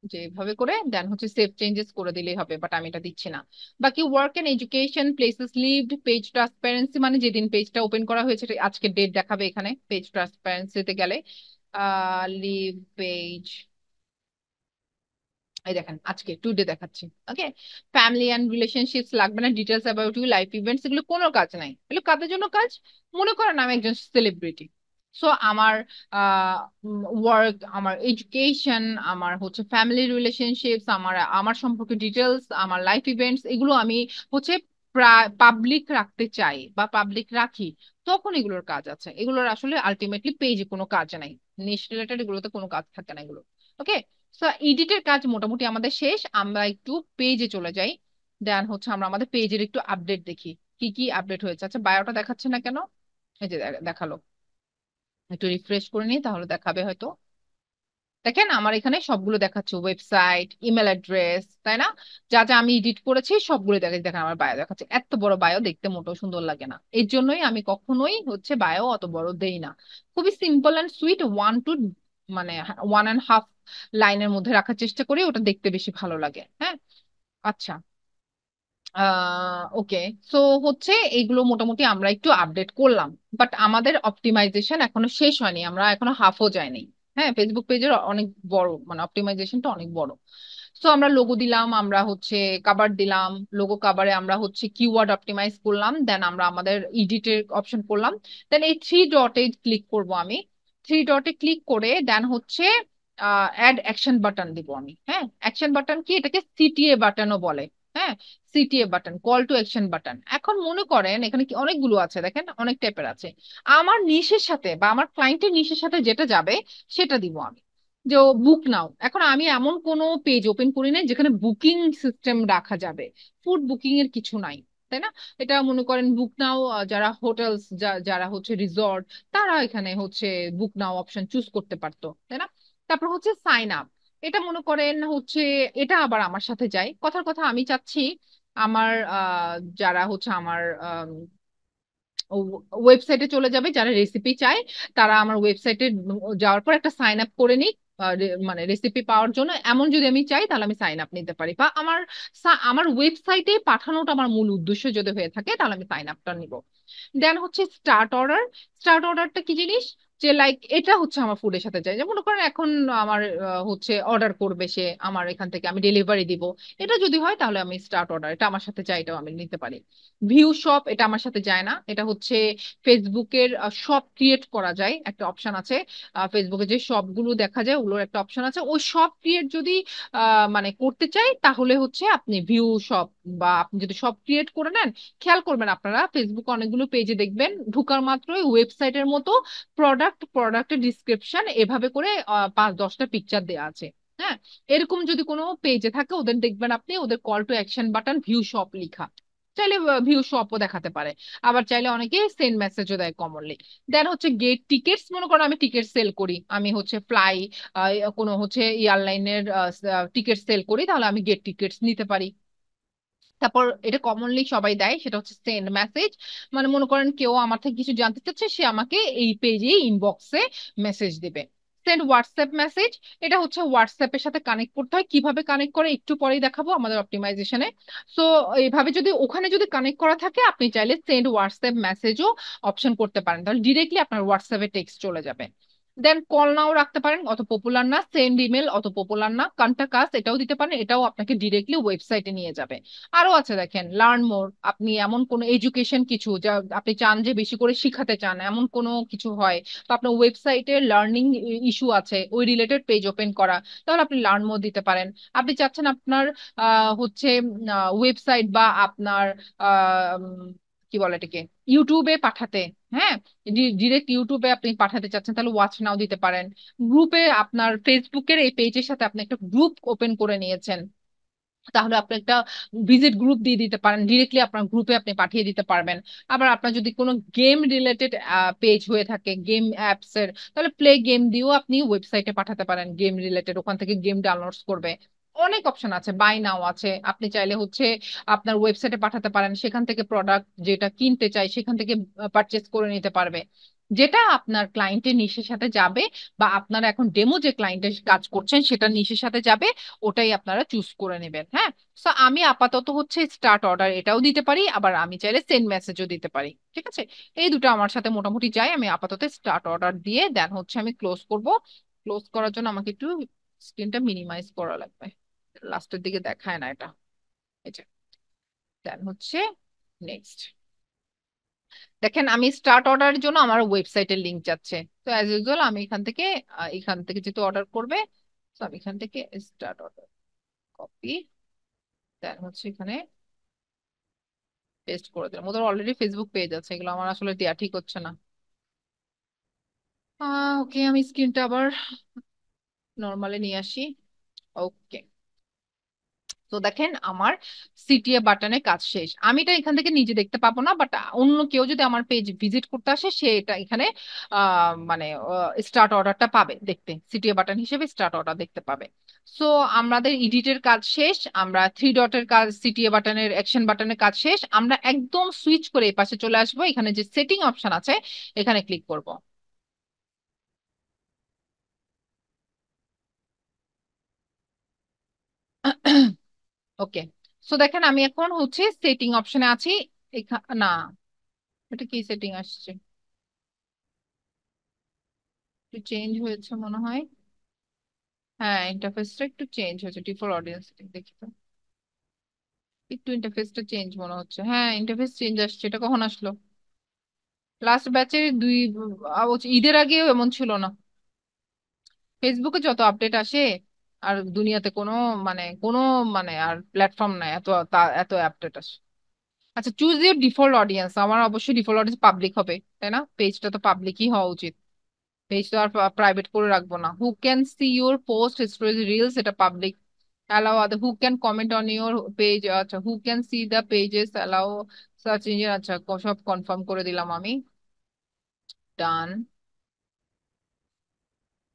যে এভাবে করে দেন হচ্ছে সেভ চেঞ্জেস করে দিলেই হবে, বাট আমি এটা দিচ্ছি না। বাকি work and education, places lived, page transparency, মানে যেদিন পেজটা ওপেন করা হয়েছে আজকে ডেট দেখাবে এখানে পেজ ট্রান্সপারেন্সিতে গেলে। লিভ পেজ, এই দেখেন আজকে টুডে দেখাচ্ছি। ওকে, ফ্যামিলি এন্ড রিলেশনশিপস লাগবে না, details about you, life events, এগুলো কোনো কাজ নাই। এগুলো কাদের জন্য কাজ? মনে করেন আমি একজন সেলিব্রিটি, সো আমার ওয়ার্ক, আমার এডুকেশন, আমার হচ্ছে ফ্যামিলি রিলেশনশিপস, আমার আমার সম্পর্কে ডিটেলস, আমার লাইফ ইভেন্টস, এগুলো আমি হচ্ছে পাবলিক রাখতে চাই বা পাবলিক রাখি, তখন এগুলোর কাজ আছে। এগুলোর আসলে আলটিমেটলি পেজে কোনো কাজ নাই, নিশ রিলেটেড এগুলোতে কোনো কাজ থাকে না এগুলো। ওকে, সো এডিটের কাজ মোটামুটি আমাদের শেষ, আমরা একটু পেজে চলে যাই। দেন হচ্ছে আমরা আমাদের পেজের একটু আপডেট দেখি কি কি আপডেট হয়েছে। আচ্ছা, বায়োটা দেখাচ্ছে না কেন? এই যে দেখালো, একটু রিফ্রেশ করে নিই তাহলে দেখাবে হয়তো। দেখেন আমার এখানে সবগুলো দেখাচ্ছে, ওয়েবসাইট, ইমেল অ্যাড্রেস, তাই না? যা যা আমি এডিট করেছি সবগুলো দেখাচ্ছে। দেখেন আমার বায়ো দেখাচ্ছে, এত বড় বায়ো দেখতে মোটেও সুন্দর লাগে না, এর জন্যই আমি কখনোই হচ্ছে বায়ো অত বড় দেই না। খুবই সিম্পল অ্যান্ড সুইট, মানে 1.5 লাইনের মধ্যে রাখার চেষ্টা করি, ওটা দেখতে বেশি ভালো লাগে। হ্যাঁ, আচ্ছা, ওকে। সো হচ্ছে এইগুলো মোটামুটি আমরা একটু আপডেট করলাম, বাট আমাদের অপটিমাইজেশন এখনো শেষ হয়নি, আমরা এখনো হাফও যায়নি। হ্যাঁ, ফেসবুক পেজের অনেক বড়, মানে অপটিমাইজেশনটা অনেক বড়। সো আমরা লোগো দিলাম, আমরা হচ্ছে কাভার দিলাম, লোগো কাভারে আমরা হচ্ছে কিওয়ার্ড অপটিমাইজ করলাম, দেন আমরা আমাদের এডিটের অপশন করলাম। দেন এই থ্রি ডটে ক্লিক করব আমি, থ্রি ডটে ক্লিক করে দেন হচ্ছে অ্যাড অ্যাকশন বাটন দিব আমি। হ্যাঁ, অ্যাকশন বাটন কি, এটাকে সিটিএ বাটনও বলে। হ্যাঁ, CTA button, call to action button. এখন মনে করেন এখানে কি অনেকগুলো আছে, দেখেন অনেক টাইপের আছে। আমার নিশের সাথে বা আমার ক্লায়েন্টের নিশের সাথে যেটা যাবে সেটা দিব আমি। যে বুক নাও, এখন আমি এমন কোনো পেজ ওপেন করি নাই যেখানে বুকিং সিস্টেম রাখা যাবে, ফুড বুকিং এর কিছু নাই, তাই না? এটা মনে করেন বুক নাও, যারা হোটেলস, যারা হচ্ছে রিসর্ট, তারা এখানে হচ্ছে বুক নাও অপশন চুজ করতে পারতো, তাই না? তারপর হচ্ছে সাইন আপ, এটা মনে করেন হচ্ছে, এটা আবার আমার সাথে যায়। কথার কথা আমি চাচ্ছি আমার যারা হচ্ছে আমার ওয়েবসাইটে চলে যাবে, যারা রেসিপি চায় তারা আমার ওয়েবসাইটে যাওয়ার পর একটা সাইন আপ করে নিক, মানে রেসিপি পাওয়ার জন্য। এমন যদি আমি চাই তাহলে আমি সাইন আপ নিতে পারি, বা আমার আমার ওয়েবসাইটে পাঠানোটা আমার মূল উদ্দেশ্য যদি হয়ে থাকে তাহলে আমি সাইন আপটা নিব। দেন হচ্ছে স্টার্ট অর্ডার। স্টার্ট অর্ডারটা কি জিনিস? যে লাইক এটা হচ্ছে আমার ফুডের সাথে যায়, যেমন মনে করেন এখন আমার হচ্ছে অর্ডার করবে সে আমার এখান থেকে, আমি ডেলিভারি দিব, এটা যদি হয় তাহলে আমি স্টার্ট অর্ডার, এটা আমার সাথে যায়, এটাও আমি নিতে পারি। ভিউ শপ, এটা আমার সাথে যায় না, এটা হচ্ছে ফেসবুকের শপ ক্রিয়েট করা যায় একটা অপশন আছে, ফেসবুকে যে শপ গুলো দেখা যায় ওগুলোর একটা অপশন আছে, ওই শপ ক্রিয়েট যদি মানে করতে চাই তাহলে হচ্ছে আপনি ভিউ শপ, বা আপনি যদি শপ ক্রিয়েট করে নেন, খেয়াল করবেন আপনারা ফেসবুকে অনেকগুলো পেজে দেখবেন ঢুকার মাত্রই ওয়েবসাইটের মতো প্রোডাক্টের ডিসক্রিপশন এভাবে করে 5-10টা পিকচার দেওয়া আছে। হ্যাঁ, এরকম যদি কোনো পেজে থাকে ওদের দেখবেন আপনি ওদের call to action button view shop লিখা, চাইলে ভিউ শপও দেখাতে পারে, আবার চাইলে অনেকে সেন্ড মেসেজও দেয় কমনলি। দেন হচ্ছে গেট টিকেটস, মনে করো আমি টিকিট সেল করি, আমি হচ্ছে ফ্লাই কোনো হচ্ছে এয়ারলাইনের টিকিট সেল করি, তাহলে আমি গেট টিকিটস নিতে পারি। তারপর এটা কমনলি সবাই দেয়, সেটা হচ্ছে সেন্ড মেসেজ, মানে মনে করেন কেউ আমার থেকে কিছু জানতে চাচ্ছে, সে আমাকে এই পেজে ইনবক্সে মেসেজ দিবে। সেন্ড হোয়াটসঅ্যাপ মেসেজ, এটা হচ্ছে হোয়াটসঅ্যাপের সাথে কানেক্ট করতে হয়, কিভাবে কানেক্ট করে একটু পরেই দেখাবো আমাদের অপটিমাইজেশনে। সো এইভাবে যদি ওখানে যদি কানেক্ট করা থাকে আপনি চাইলে সেন্ড হোয়াটসঅ্যাপ মেসেজও অপশন করতে পারেন, তাহলে ডিরেক্টলি আপনার হোয়াটসঅ্যাপে টেক্সট চলে যাবে। দেন কল নাও রাখতে পারেন, অত পপুলার না। সেন্ড ইমেল, অত পপুলার না। কন্টাক্ট আস, এটাও দিতে পারেন, এটাও আপনাকে ডিরেক্টলি ওয়েবসাইটে নিয়ে যাবে। আরো আছে দেখেন লার্ন মোর, আপনি এমন কোন এডুকেশন কিছু যা আপনি চান যে বেশি করে শিখাতে চান, এমন কোনো কিছু হয়, তো আপনার ওয়েবসাইটে লার্নিং ইস্যু আছে, ওই রিলেটেড পেজ ওপেন করা, তাহলে আপনি লার্ন মোর দিতে পারেন। আপনি চাচ্ছেন আপনার হচ্ছে ওয়েবসাইট বা আপনার কি বলে এটাকে ইউটিউবে পাঠাতে, হ্যাঁ, ডিরেক্ট ইউটিউবে আপনি পাঠাতে চাচ্ছেন, তাহলে ওয়াচ নাও দিতে পারেন। গ্রুপে আপনার ফেসবুকের এই পেজের সাথে আপনি একটা গ্রুপ ওপেন করে নিয়েছেন, তাহলে আপনি একটা ভিজিট গ্রুপ দিয়ে দিতে পারেন, ডিরেক্টলি আপনার গ্রুপে আপনি পাঠিয়ে দিতে পারবেন। আবার আপনার যদি কোনো গেম রিলেটেড পেজ হয়ে থাকে, গেম অ্যাপস এর, তাহলে প্লে গেম দিয়েও আপনি ওয়েবসাইটে পাঠাতে পারেন, গেম রিলেটেড, ওখান থেকে গেম ডাউনলোডস করবে। অনেক অপশন আছে, বাই নাও আছে, আপনি চাইলে হচ্ছে আপনার ওয়েবসাইটে পাঠাতে পারেন, সেখান থেকে প্রোডাক্ট যেটা কিনতে চাই সেখান থেকে পারচেস করে নিতে পারবে। যেটা আপনার ক্লায়েন্টের নিশের সাথে যাবে, বা আপনারা এখন ডেমো যে ক্লায়েন্টের কাজ করছেন সেটা নিশের সাথে যাবে, ওটাই আপনারা চুজ করে নেবেন। হ্যাঁ, তো আমি আপাতত হচ্ছে স্টার্ট অর্ডার এটাও দিতে পারি, আবার আমি চাইলে সেন্ড মেসেজও দিতে পারি। ঠিক আছে, এই দুটো আমার সাথে মোটামুটি যাই। আমি আপাতত স্টার্ট অর্ডার দিয়ে দেন হচ্ছে আমি ক্লোজ করব। ক্লোজ করার জন্য আমাকে একটু স্ক্রিনটা মিনিমাইজ করা লাগবে, লাস্টের দিকে দেখায় না এটা। এই যে দেন হচ্ছে নেক্সট। দেখেন আমি স্টার্ট অর্ডারের জন্য আমার ওয়েবসাইটের লিংক যাচ্ছে। তো অ্যাজ ইউজুয়াল আমি এখান থেকে যেহেতু অর্ডার করবে, তো আমি এখান থেকে স্টার্ট অর্ডার কপি, দেন হচ্ছে এখানে পেস্ট করে দিলাম। ওদের অলরেডি ফেসবুক পেজ আছে, এগুলো আমার আসলে দেয়া ঠিক হচ্ছে না। ওকে, আমি স্ক্রিনটা আবার নর্মালে নিয়ে আসি। ওকে, তো দেখেন আমার সিটিএ বাটনের কাজ শেষ। আমি এটা এখান থেকে নিজে দেখতে পাবো না, বাট অন্য কেউ যদি আমার পেজ ভিজিট করতে আসে সে এটা এখানে মানে স্টার্ট অর্ডারটা পাবে, দেখতে সিটিএ বাটন হিসেবে স্টার্ট অর্ডার দেখতে পাবে। সো আমাদের এডিটের কাজ শেষ, আমরা থ্রি ডটের কাজ, সিটিএ বাটনের অ্যাকশন বাটনের কাজ শেষ। আমরা একদম সুইচ করে এই পাশে চলে আসবো, এখানে যে সেটিং অপশন আছে এখানে ক্লিক করব। ওকে, সো দেখেন আমি এখন হচ্ছে সেটিং অপশনে আছি। না, এটা কি সেটিং আসছে, একটু চেঞ্জ হয়েছে মনে হয়। হ্যাঁ, ইন্টারফেসটা একটু চেঞ্জ হয়েছে, ডিফল্ট অডিয়েন্স দেখি তো। একটু ইন্টারফেসটা চেঞ্জ মনে হচ্ছে। হ্যাঁ, ইন্টারফেস চেঞ্জ আসছে। এটা কখন আসলো? লাস্ট ব্যাচের ঈদের আগেও এমন ছিল না। ফেসবুকে যত আপডেট আসে, আর দুনিয়াতে কোনো আর প্ল্যাটফর্ম নাই এত এত আপডেট আসে। আচ্ছা, চুজ ইউর ডিফল্ট অডিয়েন্স, আমার অবশ্যই ডিফল্ট অডিয়েন্স পাবলিক হবে, তাই না? পেজটা তো পাবলিকই হওয়া উচিত। পেজ তো আর প্রাইভেট করে রাখবো না। Who can see your post, stories, reels, এটা public. Allow other, who can comment on your page, আচ্ছা who can see the pages, allow search engine, আচ্ছা সব কনফার্ম করে দিলাম আমি। ডান,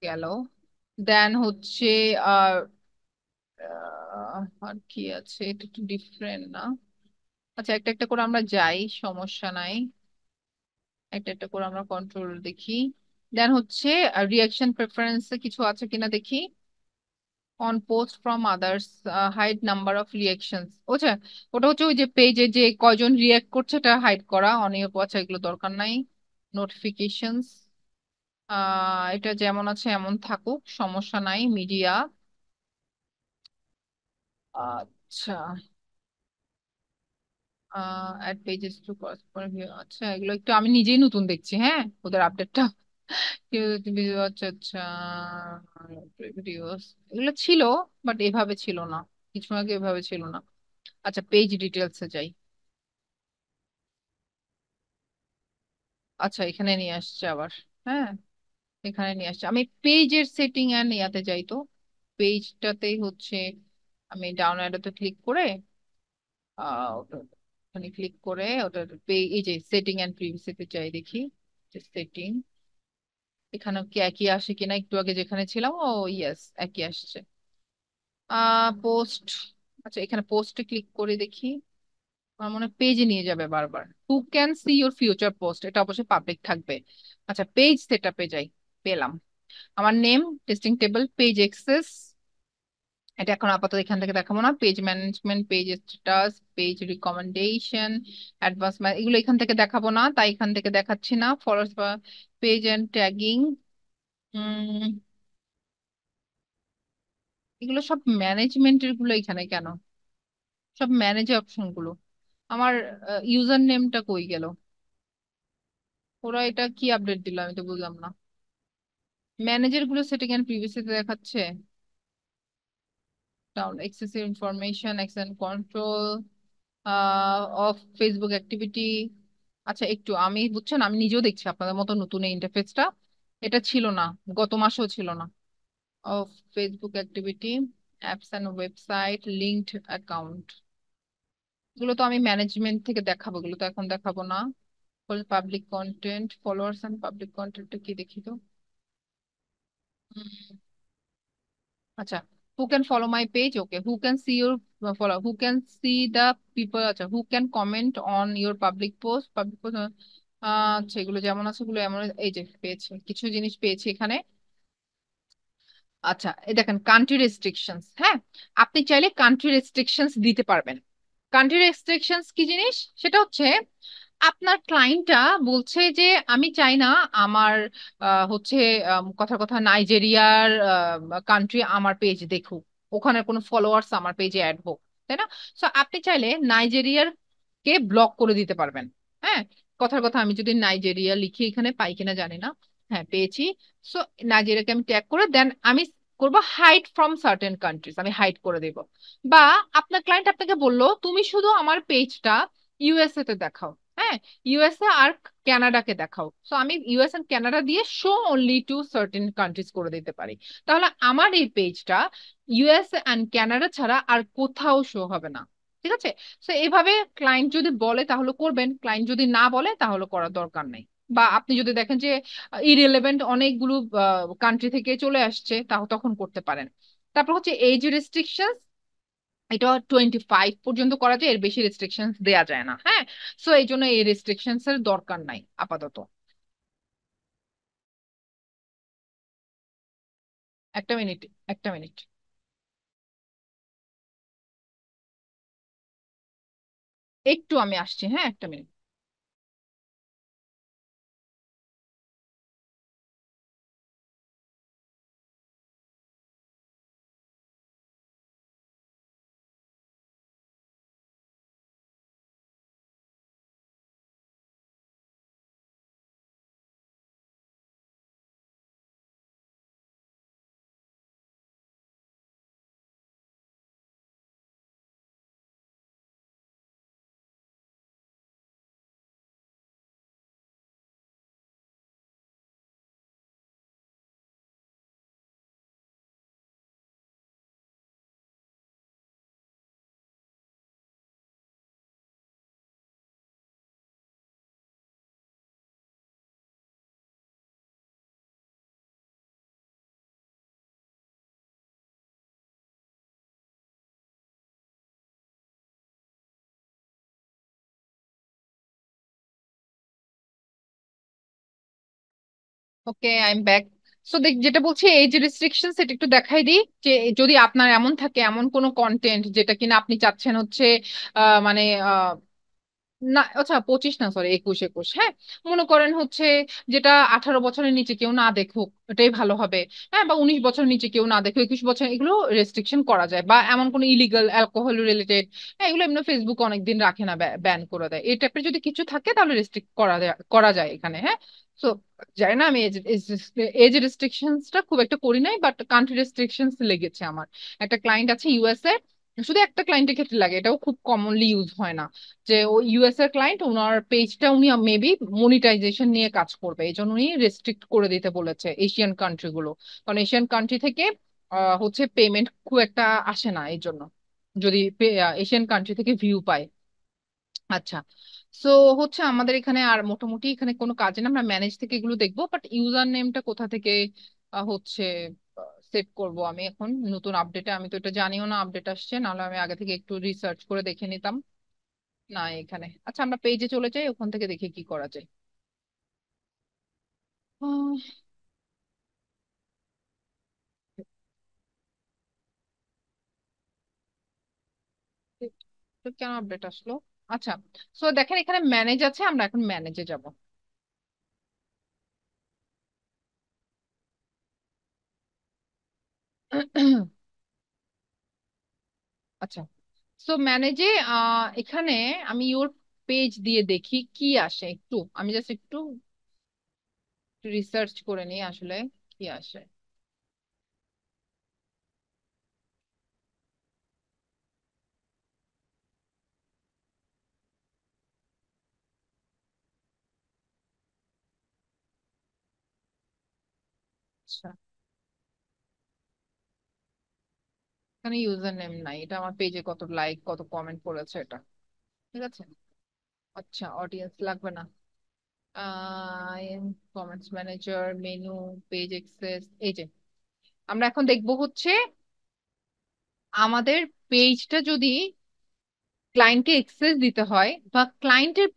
গেল। দেন হচ্ছে আর আর কি আছে, এটা একটু ডিফারেন্ট না? আচ্ছা, একটা একটা করে আমরা যাই, সমস্যা নাই। একটা একটা করে আমরা কন্ট্রোল দেখি। দেন হচ্ছে রিয়াকশন প্রেফারেন্স কিছু আছে কিনা দেখি। On post from others, hide number of reactions, ওটা ওটা হচ্ছে ওই যে পেজে যে কয়জন রিয়াক্ট করছে এটা হাইড করা। অনিয় পচা এগুলো দরকার নাই। নোটিফিকেশনস, এটা যেমন আছে এমন থাকুক, সমস্যা নাই। মিডিয়া, আচ্ছা, add pages to correspond view, আচ্ছা এগুলো একটু আমি নিজেই নতুন দেখছি। হ্যাঁ, ওদের আপডেটটা। আচ্ছা আচ্ছা, ভিডিওস এগুলো ছিল, বাট এভাবে ছিল না, কিছু আগে এভাবে ছিল না। আচ্ছা, পেজ ডিটেলসে যাই। আচ্ছা, এখানে নিয়ে আসছে আবার। হ্যাঁ, এখানে নিয়ে আসছে। আমি পেজের সেটিং এন্ড ইয়াতে যাই তো। পেজটাতেই হচ্ছে আমি ডাউন অ্যারোতে ক্লিক করে ওখানে ক্লিক করে ওটার এই যে সেটিং এন্ড প্রিভিসিতে যাই, দেখি সেটিং এখানে কি একই আসে কিনা। একটু আগে যেখানে ছিলাম, ও ইয়েস, একই আসছে। পোস্ট, আচ্ছা এখানে পোস্টে ক্লিক করে দেখি। আমার মনে হয় পেজে নিয়ে যাবে বারবার। হু can see your future post, এটা অবশ্যই পাবলিক থাকবে। আচ্ছা, পেজ সেটআপে যাই, পেলাম। আমার name, testing table, page access, এটা এখন আপাতত এখান থেকে দেখাবো না। Page management, page status, page recommendation, advance, এগুলো এখান থেকে দেখাবো না, তাই এখান থেকে দেখাচ্ছি না। ফলোয়ার্স বা পেজ এন্ড ট্যাগিং, এগুলো সব ম্যানেজমেন্টের গুলো এখানে কেন? সব ম্যানেজ অপশন গুলো। আমার ইউজার নেমটা কই গেল? ওরা এটা কি আপডেট দিল আমি তো বুঝলাম না। ম্যানেজার গুলো সেটিং এন্ড প্রিভিয়াসিতে দেখাচ্ছে। Down excessive information, action control of Facebook activity. আচ্ছা, একটু আমি বুঝছেন আমি নিজেও দেখছি আপনাদের মতো নতুন এই ইন্টারফেসটা। এটা ছিল না, গত মাসেও ছিল না। Off Facebook activity, apps and website, linked account, এগুলো তো আমি ম্যানেজমেন্ট থেকে দেখাবো, এগুলো তো এখন দেখাবো না। Public content, followers and public কন্টেন্টটা কি দেখি তো। হুম, আচ্ছা, who can follow my page, okay, who can see your follow, who can see the people, আচ্ছা who can comment on your public post, public post, আচ্ছা, এগুলো যেমন আছে এগুলো এমন, এই যে পেয়েছি, কিছু জিনিস পেয়েছি এখানে। আচ্ছা, এই দেখেন কান্ট্রি রেস্ট্রিকশনস। হ্যাঁ, আপনি চাইলে কান্ট্রি রেস্ট্রিকশনস দিতে পারবেন। কান্ট্রি রেস্ট্রিকশনস কি জিনিস? সেটা হচ্ছে আপনার ক্লায়েন্টটা বলছে যে আমি চাই না আমার হচ্ছে কথার কথা নাইজেরিয়ার কান্ট্রি আমার পেজ দেখুক, ওখানে কোনো ফলোয়ার্স আমার পেজে অ্যাড হোক, তাই না? সো আপনি চাইলে নাইজেরিয়ার কে ব্লক করে দিতে পারবেন। হ্যাঁ, কথার কথা আমি যদি নাইজেরিয়া লিখি, এখানে পাই কিনা জানি না, হ্যাঁ পেয়েছি। সো নাইজেরিয়াকে আমি ট্যাগ করে দেন আমি করবো হাইড ফ্রম সার্টেন কান্ট্রিজ, আমি হাইড করে দেব। বা আপনার ক্লায়েন্ট আপনাকে বললো তুমি শুধু আমার পেজটা ইউএসএ তে দেখাও। হ্যাঁ, ইউএসএ আর কানাডাকে দেখাও। সো আমি ইউএস এন্ড কানাডা দিয়ে show only to certain countries করে দিতে পারি। তাহলে আমার এই পেজটা ইউএস এন্ড কানাডা ছাড়া আর কোথাও শো হবে না। ঠিক আছে? তো এইভাবে ক্লায়েন্ট যদি বলে তাহলে করবেন, ক্লায়েন্ট যদি না বলে তাহলে করার দরকার নেই। বা আপনি যদি দেখেন যে ইরেলেভেন্ট অনেকগুলো কান্ট্রি থেকে চলে আসছে, তাও তখন করতে পারেন। তারপর হচ্ছে এজ রেস্ট্রিকশন, এটা 25 পর্যন্ত করা যায়, এর বেশি রেস্ট্রিকশন দেয়া যায় না। হ্যাঁ, সো এই জন্য এই রেস্ট্রিকশনস এর দরকার নাই আপাতত। একটা মিনিট, একটা মিনিট। একটু আমি আসছি, হ্যাঁ একটা minute. Okay, I am back. So দেখ, যেটা বলছি এই যে রেস্ট্রিকশন সেটা একটু দেখাই দিই। যে যদি আপনার এমন থাকে, এমন কোনো কন্টেন্ট যেটা কিনা আপনি চাচ্ছেন হচ্ছে মানে না, আচ্ছা 25 না, সরি 21, হ্যাঁ, মনে করেন হচ্ছে যেটা 18 বছরের নিচে কেউ না দেখুক, এটাই ভালো হবে। হ্যাঁ, বা 19 বছরের নিচে কেউ না দেখুক, 21 বছর, এগুলো রেস্ট্রিকশন করা যায়। বা এমন কোনো ইলিগাল অ্যালকোহল রিলেটেড, হ্যাঁ এগুলো এমনি ফেসবুক অনেকদিন রাখে না, ব্যান করে দেয়। এই টাইপের যদি কিছু থাকে তাহলে রেস্ট্রিক্ট করা যায় এখানে। হ্যাঁ, তো জানি না, আমি এজ রেস্ট্রিকশনসটা খুব একটা করি নাই, বাট কান্ট্রি রেস্ট্রিকশনস লেগেছে আমার। একটা ক্লায়েন্ট আছে ইউএসএ, শুধু একটা ক্লায়েন্টের ক্ষেত্রে লাগে, এটাও খুব কমনলি ইউজ হয় না। যে ও ইউএস এর ক্লায়েন্ট, ওনার পেজটা উনি মেবি মনিটাইজেশন নিয়ে কাজ করবে, এই জন্য উনি রেস্ট্রিক্ট করে দিতে বলেছে এশিয়ান কান্ট্রি গুলো। কারণ এশিয়ান কান্ট্রি থেকে হচ্ছে পেমেন্ট খুব একটা আসে না, এই জন্য যদি এশিয়ান কান্ট্রি থেকে ভিউ পায়। আচ্ছা, সো হচ্ছে আমাদের এখানে আর মোটামুটি এখানে কোনো কাজে না, আমরা ম্যানেজ থেকে এগুলো দেখবো। বাট ইউজার নেমটা কোথা থেকে হচ্ছে সেট করব আমি এখন নতুন আপডেটে? আমি তো এটা জানিও না আপডেট আসছে, নাহলে আমি আগে থেকে একটু রিসার্চ করে দেখে নিতাম। না এখানে, আচ্ছা আমরা পেজে চলে যাই, ওখান থেকে দেখি কি করা যায়। আহ, তো কেন আপডেট আসলো? আচ্ছা, সো দেখেন এখানে ম্যানেজ আছে, আমরা এখন ম্যানেজে যাব। আচ্ছা, সো ম্যানেজে এখানে আমি ইওর পেজ দিয়ে দেখি কি আসে। একটু আমি জাস্ট একটু রিসার্চ করে নিই আসলে কি আসে। আচ্ছা, এখানে ইউজার নেম নাই, এটা আমার পেজে কত লাইক কত কমেন্ট করেছে এটা। ঠিক আছে, আচ্ছা অডিয়েন্স লাগবে না। Comments manager, menu, page access, এই যে আমরা এখন দেখবো হচ্ছে আমাদের পেজটা যদি ক্লায়েন্টকে এক্সেস দিতে হয় বা ক্লায়েন্টের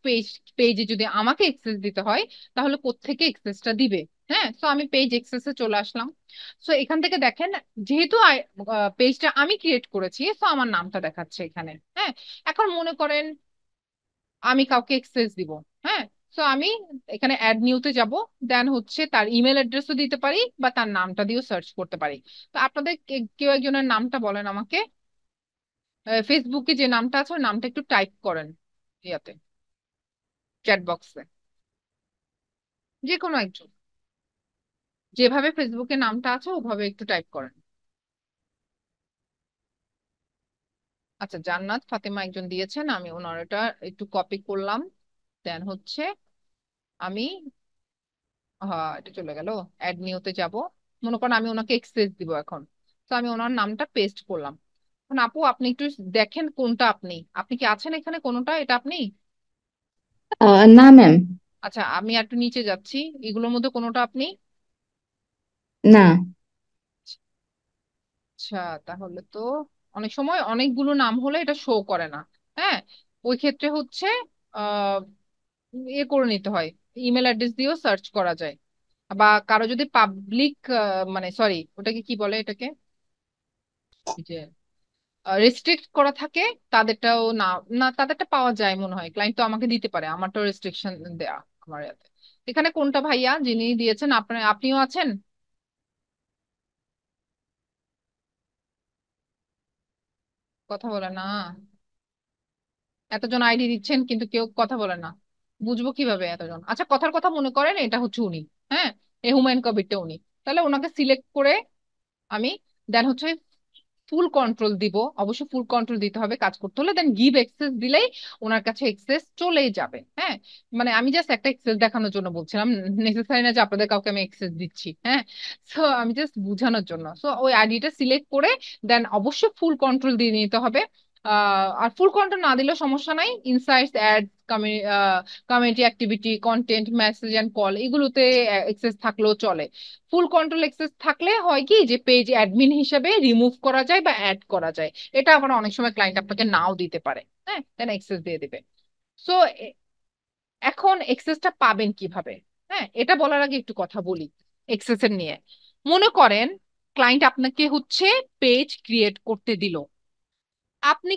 পেজে যদি আমাকে এক্সেস দিতে হয়, তাহলে কোত্থেকে এক্সেসটা দিবে? হ্যাঁ, তো আমি পেজ এক্সেসে চলে আসলাম। সো এখান থেকে দেখেন, যেহেতু পেজটা আমি ক্রিয়েট করেছি, তো আমার নামটা দেখাচ্ছে এখানে। হ্যাঁ, এখন মনে করেন আমি কাউকে এক্সেস দিব। হ্যাঁ, তো আমি এখানে অ্যাড নিউতে যাব, দেন হচ্ছে তার ইমেল অ্যাড্রেসও দিতে পারি বা তার নামটা দিয়েও সার্চ করতে পারি। তো আপনাদের কেউ একজনের নামটা বলেন আমাকে। ফেসবুকে যে নামটা আছে ওই নামটা একটু টাইপ করেন ইয়াতে, চ্যাট বক্সে, যে কোনো একজন, যেভাবে ফেসবুকে নামটা আছে ওভাবে একটু টাইপ করেন। আচ্ছা, জান্নাত ফাতেমা একজন দিয়েছেন, আমি ওনার এটা একটু কপি করলাম। দেন হচ্ছে আমি, হ্যাঁ এটা চলে গেল, অ্যাড নিউতে যাব। মনে করেন আমি ওনাকে এক্সেস দিব এখন। তো আমি ওনার নামটা পেস্ট করলাম। এখন আপু আপনি একটু দেখেন কোনটা আপনি, আপনি কি আছেন এখানে, কোনটা এটা আপনি? না ম্যাম। আচ্ছা, আমি একটু নিচে যাচ্ছি, এগুলোর মধ্যে কোনোটা আপনি? না। আচ্ছা, তাহলে তো অনেক সময় অনেকগুলো নাম হলে এটা শো করে না। হ্যাঁ, ওই ক্ষেত্রে হচ্ছে আহ করে নিতে হয়, ইমেল অ্যাড্রেস দিয়েও সার্চ করা যায়। বা কারো যদি পাবলিক, মানে সরি ওটাকে কি বলে এটাকে, যে রেস্ট্রিক্ট করা থাকে, তাদেরটাও না, না তাদেরটা পাওয়া যায় মনে হয়, ক্লায়েন্ট তো আমাকে দিতে পারে, আমারটাও রেস্ট্রিকশন দেয়া আমার ইয়াতে। এখানে কোনটা ভাইয়া যিনি দিয়েছেন, আপনিও আছেন? কথা বলে না, এতজন আইডি দিচ্ছেন কিন্তু কেউ কথা বলে না, বুঝবো কিভাবে এতজন? আচ্ছা, কথার কথা মনে করেন এটা হচ্ছে উনি। হ্যাঁ, এই হুমায়ুন কবিরটা উনি। তাহলে ওনাকে সিলেক্ট করে আমি, দেন হচ্ছে ফুল কন্ট্রোল দিব, অবশ্যই ফুল কন্ট্রোল দিতে হবে কাজ করতে হলে, দেন গিভ এক্সেস দিলেই ওনার কাছে এক্সেস চলেই যাবে। হ্যাঁ, মানে আমি জাস্ট একটা এক্সেস দেখানোর জন্য বলছিলাম, নেসেসারি না যে আপনাদের কাউকে আমি এক্সেস দিচ্ছি। হ্যাঁ, সো আমি জাস্ট বোঝানোর জন্য। সো ওই আইডিটা সিলেক্ট করে দেন অবশ্যই ফুল কন্ট্রোল দিয়ে নিতে হবে। আর ফুল কন্ট্রোল না দিলেও সমস্যা নাই, insights, ad, community activity, content, message and call, এগুলোতে এক্সেস থাকলেও চলে। ফুল কন্ট্রোল অ্যাক্সেস থাকলে হয় কি, যে পেজ অ্যাডমিন হিসেবে রিমুভ করা যায় বা অ্যাড করা যায়। এটা আবার অনেক সময় ক্লায়েন্ট আপনাকে নাও দিতে পারে। হ্যাঁ, দেন অ্যাক্সেস দিয়ে দিবে। সো এখন অ্যাক্সেসটা পাবেন কিভাবে? হ্যাঁ, এটা বলার আগে একটু কথা বলি এক্সেসের নিয়ে। মনে করেন ক্লায়েন্ট আপনাকে হচ্ছে পেজ ক্রিয়েট করতে দিল। আপনি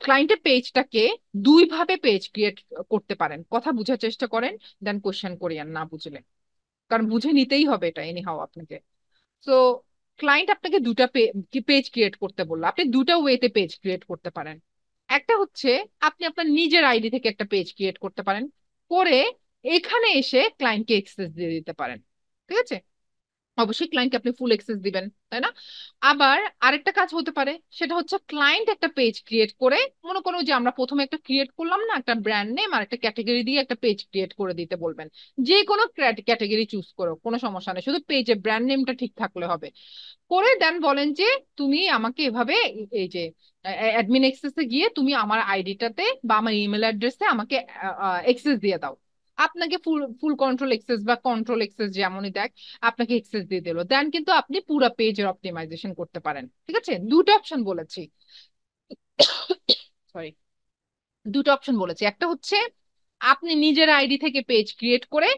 ক্লায়েন্টের পেজটাকে দুই ভাবে পেজ ক্রিয়েট করতে পারেন। কথা বুঝার চেষ্টা করেন, দেন কোশ্চেন করিয়েন না বুঝলে, কারণ বুঝে নিতেই হবে এটা এনিহাও আপনাকে। সো ক্লায়েন্ট আপনাকে দুটা পেজ ক্রিয়েট করতে বললো, আপনি দুটা ওয়েতে পেজ ক্রিয়েট করতে পারেন। একটা হচ্ছে আপনি আপনার নিজের আইডি থেকে একটা পেজ ক্রিয়েট করতে পারেন, করে এখানে এসে ক্লায়েন্টকে এক্সেস দিয়ে দিতে পারেন। ঠিক আছে, অবশ্যই ক্লায়েন্টকে আপনি ফুল অ্যাক্সেস দিবেন, তাই না? আবার আরেকটা কাজ হতে পারে, সেটা হচ্ছে ক্লায়েন্ট একটা পেজ ক্রিয়েট করে, মনে করো যে আমরা প্রথমে একটা ক্রিয়েট করলাম না, একটা ব্র্যান্ড নেম আর একটা ক্যাটাগরি দিয়ে একটা পেজ ক্রিয়েট করে দিতে বলবেন। যে কোনো ক্যাটাগরি চুজ করো, কোনো সমস্যা নেই, শুধু পেজে ব্র্যান্ড নেমটা ঠিক থাকলে হবে। করে দেন বলেন যে তুমি আমাকে এভাবে এই যে অ্যাডমিন অ্যাক্সেসে গিয়ে তুমি আমার আইডিটাতে বা আমার ইমেল অ্যাড্রেসে আমাকে অ্যাক্সেস দিয়ে দাও। আপনাকে ফুল ফুল কন্ট্রোল অ্যাক্সেস বা কন্ট্রোল অ্যাক্সেস যেমনই দেখ, আপনাকে অ্যাক্সেস দিয়ে দিল, দেন কিন্তু আপনি পুরো পেজের অপটিমাইজেশন করতে পারেন। ঠিক আছে, দুটো অপশন বলেছি, সরি, দুটো অপশন বলেছি। একটা হচ্ছে আপনি নিজের আইডি থেকে পেজ ক্রিয়েট করে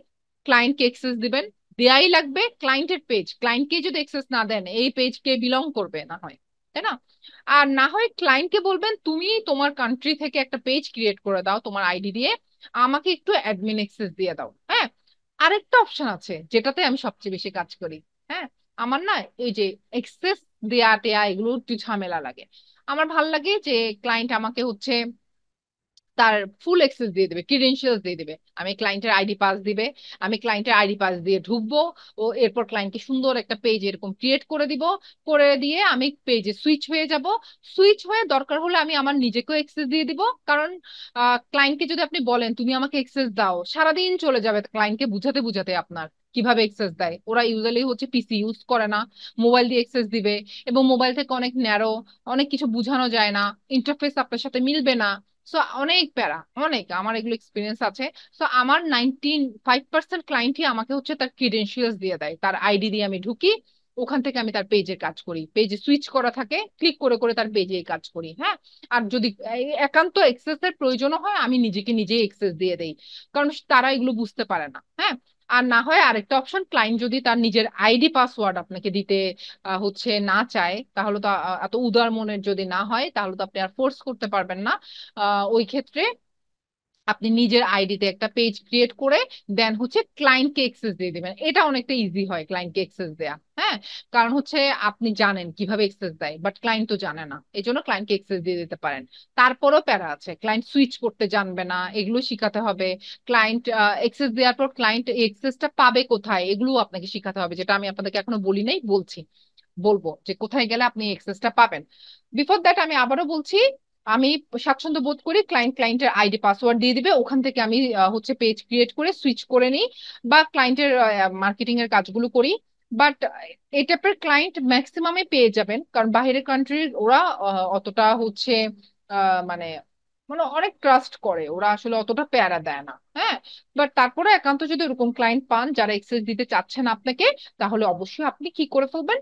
ক্লায়েন্টকে অ্যাক্সেস দিবেন, দেয়াই লাগবে ক্লায়েন্টের পেজ, ক্লায়েন্টকে যদি অ্যাক্সেস না দেন এই পেজ কে বিলং করবে না হয়, তাই না? আর না হয় ক্লায়েন্টকে বলবেন তুমি তোমার কান্ট্রি থেকে একটা পেজ ক্রিয়েট করে দাও তোমার আইডি দিয়ে, আমাকে একটু অ্যাডমিন অ্যাক্সেস দিয়ে দাও। হ্যাঁ, আরেকটা অপশন আছে যেটাতে আমি সবচেয়ে বেশি কাজ করি। হ্যাঁ, আমার না এই যে এক্সেস দেয়া টেয়া এগুলো একটু ঝামেলা লাগে। আমার ভাল লাগে যে ক্লায়েন্ট আমাকে হচ্ছে তার ফুল অ্যাক্সেস দিয়ে দেবে, ক্রিডেন্সিয়ালস দিয়ে দেবে, আমি ক্লায়েন্টের আইডি পাস দিবে, আমি ক্লায়েন্টের আইডি পাস দিয়ে ঢুকবো, ও এরপর ক্লায়েন্টকে সুন্দর একটা পেজ এরকম ক্রিয়েট করে দিব, করে দিয়ে আমি পেজে সুইচ হয়ে যাব। সুইচ হয়ে দরকার হলে আমি আমার নিজেকেও অ্যাক্সেস দিয়ে দিব, কারণ ক্লায়েন্টকে যদি আপনি বলেন তুমি আমাকে অ্যাক্সেস দাও, সারাদিন চলে যাবে ক্লায়েন্টকে বুঝাতে বুঝাতে আপনার কিভাবে অ্যাক্সেস দেয়। ওরা ইউজুয়ালি হচ্ছে পিসি ইউজ করে না, মোবাইল দিয়ে অ্যাক্সেস দিবে, এবং মোবাইল থেকে অনেক ন্যারো, অনেক কিছু বোঝানো যায় না, ইন্টারফেস আপনার সাথে মিলবে না। সো অনেক প্যারা, অনেক আমার এগুলো এক্সপিরিয়েন্স আছে। সো আমার 95% ক্লায়েন্টই আমাকে হচ্ছে তার ক্রিডেন্সিয়ালস দিয়ে দেয়, তার আইডি দিয়ে আমি ঢুকি, ওখান থেকে আমি তার পেজের কাজ করি, পেজে সুইচ করা থাকে, ক্লিক করে করে তার পেজে কাজ করি। হ্যাঁ, আর যদি একান্ত এক্সেস এর প্রয়োজনও হয় আমি নিজেকে নিজেই এক্সেস দিয়ে দেই, কারণ তারা এগুলো বুঝতে পারে না। হ্যাঁ, আর না হয় আরেকটা অপশন, ক্লায়েন্ট যদি তার নিজের আইডি পাসওয়ার্ড আপনাকে দিতে হচ্ছে না চায়, তাহলে তো এত উদার মনের যদি না হয় তাহলে তো আপনি আর ফোর্স করতে পারবেন না। ওই ক্ষেত্রে আপনি নিজের আইডিতে একটা পেজ ক্রিয়েট করে দেন হচ্ছে ক্লায়েন্টকে এক্সেস দিয়ে দিবেন। এটা অনেকটা ইজি হয় ক্লায়েন্টকে এক্সেস দেয়া। হ্যাঁ, কারণ হচ্ছে আপনি জানেন কিভাবে এক্সেস দেয়, বাট ক্লায়েন্ট তো জানে না, এই জন্য ক্লায়েন্টকে এক্সেস দিয়ে দিতে পারেন। তারপরও প্যারা আছে, ক্লায়েন্ট সুইচ করতে জানবে না, এগুলো শিখাতে হবে। ক্লায়েন্ট এক্সেস দেওয়ার পর ক্লায়েন্ট এক্সেসটা পাবে কোথায়, এগুলো আপনাকে শিখাতে হবে, যেটা আমি আপনাদেরকে এখনো বলি নাই, বলবো যে কোথায় গেলে আপনি এক্সেসটা পাবেন। বিফোর দ্যাট আমি আবারও বলছি, আমি স্বাচ্ছন্দ্য বোধ করি ক্লায়েন্টের আইডি পাসওয়ার্ড দিয়ে দিবে, ওখান থেকে আমি হচ্ছে পেজ ক্রিয়েট করে সুইচ করে নিই বা ক্লায়েন্টের মার্কেটিং এর কাজগুলো করি। বাট এই টাইপের ক্লায়েন্ট ম্যাক্সিমামে পেয়ে যাবেন, কারণ বাইরের কান্ট্রির ওরা অতটা হচ্ছে মানে মানে অনেক ট্রাস্ট করে, ওরা আসলে অতটা প্যারা দেয় না। হ্যাঁ, বাট তারপরে একান্ত যদি এরকম ক্লায়েন্ট পান যারা এক্সেস দিতে চাচ্ছেন আপনাকে, তাহলে অবশ্যই আপনি কি করে ফেলবেন,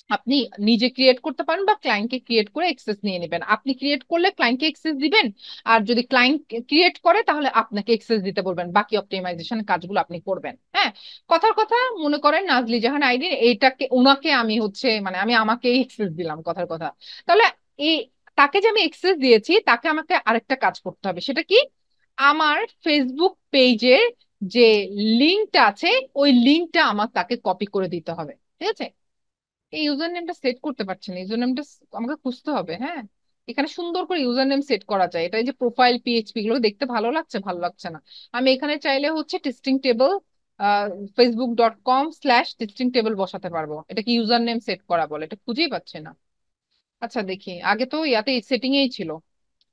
আপনি নিজে ক্রিয়েট করতে পারেন বা ক্লায়েন্টকে ক্রিয়েট করে এক্সেস নিয়ে নেবেন। আপনি ক্রিয়েট করলে ক্লায়েন্টকে এক্সেস দিবেন, আর যদি ক্লায়েন্ট ক্রিয়েট করে তাহলে আপনাকে এক্সেস দিতে বলবেন, বাকি অপটিমাইজেশন কাজগুলো আপনি করবেন। হ্যাঁ, কথার কথা, মনে করেন নাজলি জাহান আইডি, এইটাকে ওনাকে আমি হচ্ছে মানে আমি আমাকে এক্সেস দিলাম কথার কথা, তাহলে এই তাকে যে আমি এক্সেস দিয়েছি তাকে আমাকে আরেকটা কাজ করতে হবে, সেটা কি, আমার ফেসবুক পেজের যে লিঙ্কটা আছে ওই লিঙ্কটা আমার তাকে কপি করে দিতে হবে। ঠিক আছে, এই ইউজার নেমটা সেট করতে পারছি না, ইউজার নেমটা আমাকে খুঁজতে হবে। হ্যাঁ, এখানে সুন্দর করে ইউজার নেম সেট করা যায়, এটা এই যে প্রোফাইল পিএইচপি গুলো দেখতে ভালো লাগছে, ভালো লাগছে না। আমি এখানে চাইলে হচ্ছে টেস্টিং টেবল facebook.com/টেস্টিং টেবল বসাতে পারবো, এটা কি ইউজার নেম সেট করা বলে, এটা খুঁজেই পাচ্ছি না। আচ্ছা দেখি, আগে তো ইয়াতে সেটিং এই ছিল।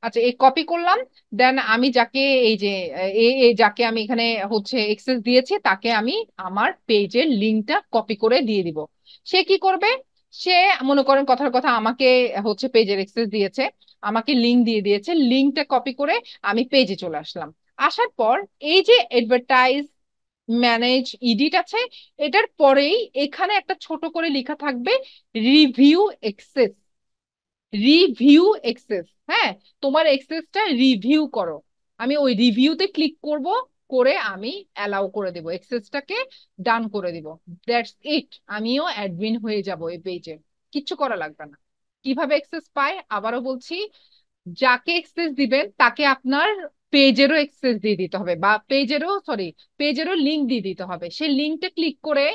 আচ্ছা, এই কপি করলাম, দেন আমি যাকে এই যে যাকে আমি এখানে হচ্ছে এক্সেস দিয়েছি তাকে আমি আমার পেজের লিঙ্কটা কপি করে দিয়ে দিব। সে কি করবে, সে মনে করেন কথার কথা আমাকে হচ্ছে পেজের এক্সেস দিয়েছে, আমাকে লিঙ্ক দিয়ে দিয়েছে, লিঙ্কটা কপি করে আমি পেজে চলে আসলাম। আসার পর এই যে অ্যাডভার্টাইজ ম্যানেজ ইডিট আছে, এটার পরেই এখানে একটা ছোট করে লেখা থাকবে রিভিউ এক্সেস, রিভিউ এক্সেস। হ্যাঁ, তোমার এক্সেসটা রিভিউ করো, আমি ওই রিভিউতে ক্লিক করব, করে আমি অ্যালাউ করে দেব এক্সেসটাকে, ডান করে দিব। দ্যাটস ইট, আমিও অ্যাডমিন হয়ে যাব এই পেজে, কিচ্ছু করা লাগবে না। কিভাবে এক্সেস পায় আবারও বলছি, যাকে এক্সেস দিবেন তাকে আপনার পেজেরও এক্সেস দিয়ে দিতে হবে, বা পেজেরও লিংক দিয়ে দিতে হবে, সেই লিঙ্কটা ক্লিক করে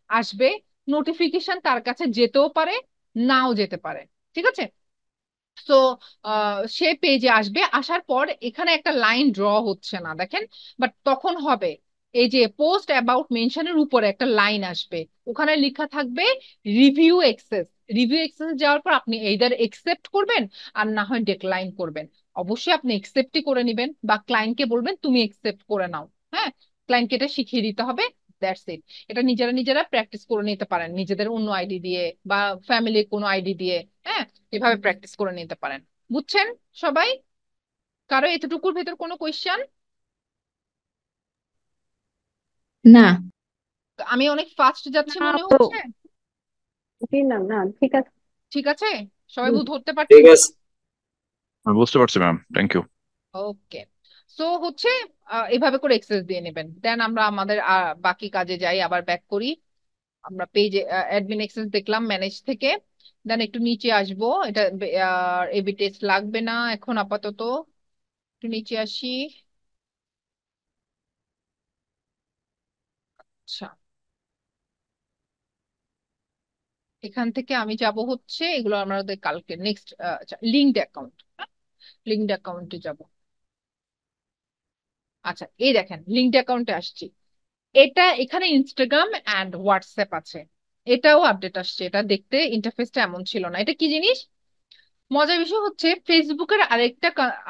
আসবে, নোটিফিকেশন তার কাছে যেতেও পারে, নাও যেতে পারে। ঠিক আছে, সো সে পেজে আসবে, আসার পর এখানে একটা লাইন ড্র হচ্ছে না দেখেন, বাট তখন হবে, এই যে পোস্ট অ্যাবাউট মেনশনের উপরে একটা লাইন আসবে, ওখানে লেখা থাকবে রিভিউ এক্সেস। রিভিউ এক্সেস যাওয়ার পর আপনি এইদার একসেপ্ট করবেন আর না হয় ডিক্লাইন করবেন। অবশ্যই আপনি একসেপ্টই করে নেবেন বা ক্লায়েন্টকে বলবেন তুমি একসেপ্ট করে নাও। হ্যাঁ, ক্লায়েন্টকে এটা শিখিয়ে দিতে হবে, দ্যাটস ইট। এটা নিজেরা নিজেরা প্র্যাকটিস করে নিতে পারেন নিজেদের অন্য আইডি দিয়ে বা ফ্যামিলির কোনো আইডি দিয়ে। হ্যাঁ, এভাবে প্র্যাকটিস করে নিতে পারেন। বুঝছেন সবাই? কারো এতটুকুর ভেতর কোনো কোয়েশ্চেন? না। আমি অনেক ফাস্ট যাচ্ছি না মনে তো, হচ্ছে। জি না না, ঠিক আছে। ঠিক আছে, সবাই হুম, ধরতে ঠিক পারছেন তো? আছে। আমি বুঝতে পারছি ma'am, thank you. Okay, so হচ্ছে এভাবে করে এক্সেস দিয়ে নেবেন, দেন আমরা আমাদের বাকি কাজে যাই, আবার ব্যাক করি। আমরা পেজে অ্যাডমিন এক্সেস দেখলাম ম্যানেজ থেকে, দেন একটু নিচে আসবো, এটা এবি টেস্ট লাগবে না এখন আপাতত, একটু নিচে আসি। আচ্ছা, এখান থেকে আমি যাব হচ্ছে এগুলো আমাদের কালকে নেক্সট, লিঙ্কড অ্যাকাউন্ট, লিঙ্কড অ্যাকাউন্টে যাব। আচ্ছা, এই দেখেন লিঙ্কড অ্যাকাউন্টে আসছি, এটা এখানে ইনস্টাগ্রাম অ্যান্ড হোয়াটসঅ্যাপ আছে, এটাও আপডেট আসছে, এটা দেখতে ইন্টারফেসটা এমন ছিল না। এটা কি জিনিস, মজার বিষয় হচ্ছে ফেসবুকের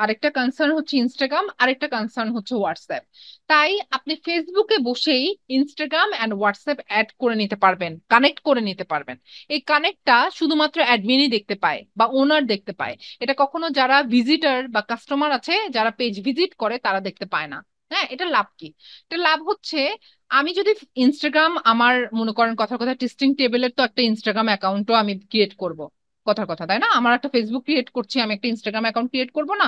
আরেকটা কনসার্ন হচ্ছে ইনস্টাগ্রাম, আরেকটা কনসার্ন হচ্ছে হোয়াটসঅ্যাপ। তাই আপনি ফেসবুকে বসেই ইনস্টাগ্রাম অ্যান্ড হোয়াটসঅ্যাপ অ্যাড করে নিতে পারবেন, কানেক্ট করে নিতে পারবেন। এই কানেক্টটা শুধুমাত্র অ্যাডমিনই দেখতে পায় বা ওনার দেখতে পায়, এটা কখনো যারা ভিজিটর বা কাস্টমার আছে যারা পেজ ভিজিট করে তারা দেখতে পায় না। হ্যাঁ, এটা লাভ কি, এটা লাভ হচ্ছে আমি যদি ইনস্টাগ্রাম আমার মনে করেন কথার কথা টেস্টিং টেবিলের তো একটা ইনস্টাগ্রাম অ্যাকাউন্টও আমি ক্রিয়েট করব, কথার কথা তাই না? আমার একটা ফেসবুক ক্রিয়েট করছি, আমি একটা ইনস্টাগ্রাম অ্যাকাউন্ট ক্রিয়েট করব না?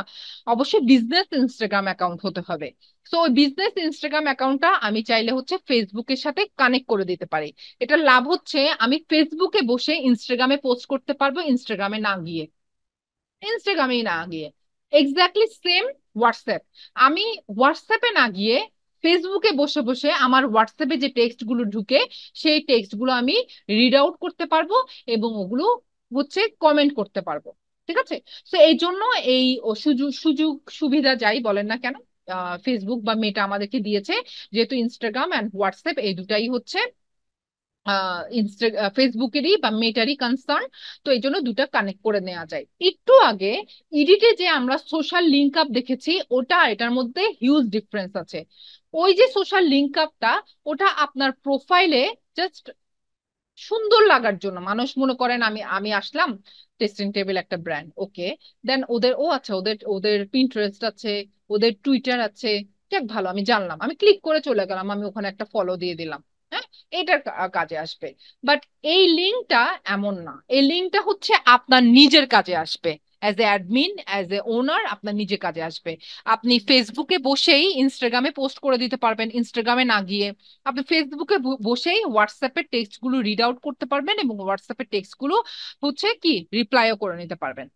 অবশ্যই বিজনেস ইনস্টাগ্রাম অ্যাকাউন্ট হতে হবে। তো ওই বিজনেস ইনস্টাগ্রাম অ্যাকাউন্টটা আমি চাইলে হচ্ছে ফেসবুকের সাথে কানেক্ট করে দিতে পারি। এটা লাভ হচ্ছে আমি ফেসবুকে বসে ইনস্টাগ্রামে পোস্ট করতে পারবো, ইনস্টাগ্রামে না গিয়ে, ইনস্টাগ্রামেই না গিয়ে। এক্স্যাক্টলি সেম হোয়াটসঅ্যাপ, আমি হোয়াটসঅ্যাপে না গিয়ে ফেসবুকে বসে বসে আমার হোয়াটসঅ্যাপে যে টেক্সট গুলো ঢুকে সেই টেক্সট গুলো আমি রিড আউট করতে পারবো এবং ওগুলো হচ্ছে কমেন্ট করতে পারবো। ঠিক আছে? তো এই জন্য এই সুযোগ সুযোগ সুবিধা যাই বলেন না কেন, ফেসবুক বা মেটা আমাদেরকে দিয়েছে, যেহেতু ইনস্টাগ্রাম অ্যান্ড হোয়াটসঅ্যাপ এই দুটাই হচ্ছে ফেসবুকেরই বা মেটারই কনসার্ন। তো এই জন্য দুটা কানেক্ট করে নেওয়া যায়। একটু আগে ইডিটে যে আমরা সোশ্যাল লিঙ্ক আপ দেখেছি, ওটা এটার মধ্যে হিউজ ডিফারেন্স আছে। ওই যে সোশ্যাল লিঙ্ক আপটা, ওটা আপনার প্রোফাইলে জাস্ট সুন্দর লাগার জন্য মানুষ মনে করেন আমি আমি আসলাম, টেস্টিং টেবিল একটা ব্র্যান্ড, ওকে, দেন ওদের ও আচ্ছা ওদের ওদের পিন্টারেস্ট আছে, ওদের টুইটার আছে, যাক ভালো আমি জানলাম, আমি ক্লিক করে চলে গেলাম, আমি ওখানে একটা ফলো দিয়ে দিলাম। হ্যাঁ, এটার কাজে আসবে। বাট এই লিঙ্কটা এমন না, এই লিঙ্কটা হচ্ছে আপনার নিজের কাজে আসবে। As a admin, as a owner আপনার নিজের কাজে আসবে। আপনি ফেসবুকে বসেই ইনস্টাগ্রামে পোস্ট করে দিতে পারবেন, ইনস্টাগ্রামে না গিয়ে। আপনি ফেসবুকে বসেই হোয়াটসঅ্যাপের টেক্সট গুলো রিড আউট করতে পারবেন এবং হোয়াটসঅ্যাপের টেক্সট গুলো হচ্ছে কি রিপ্লাইও করে নিতে পারবেন।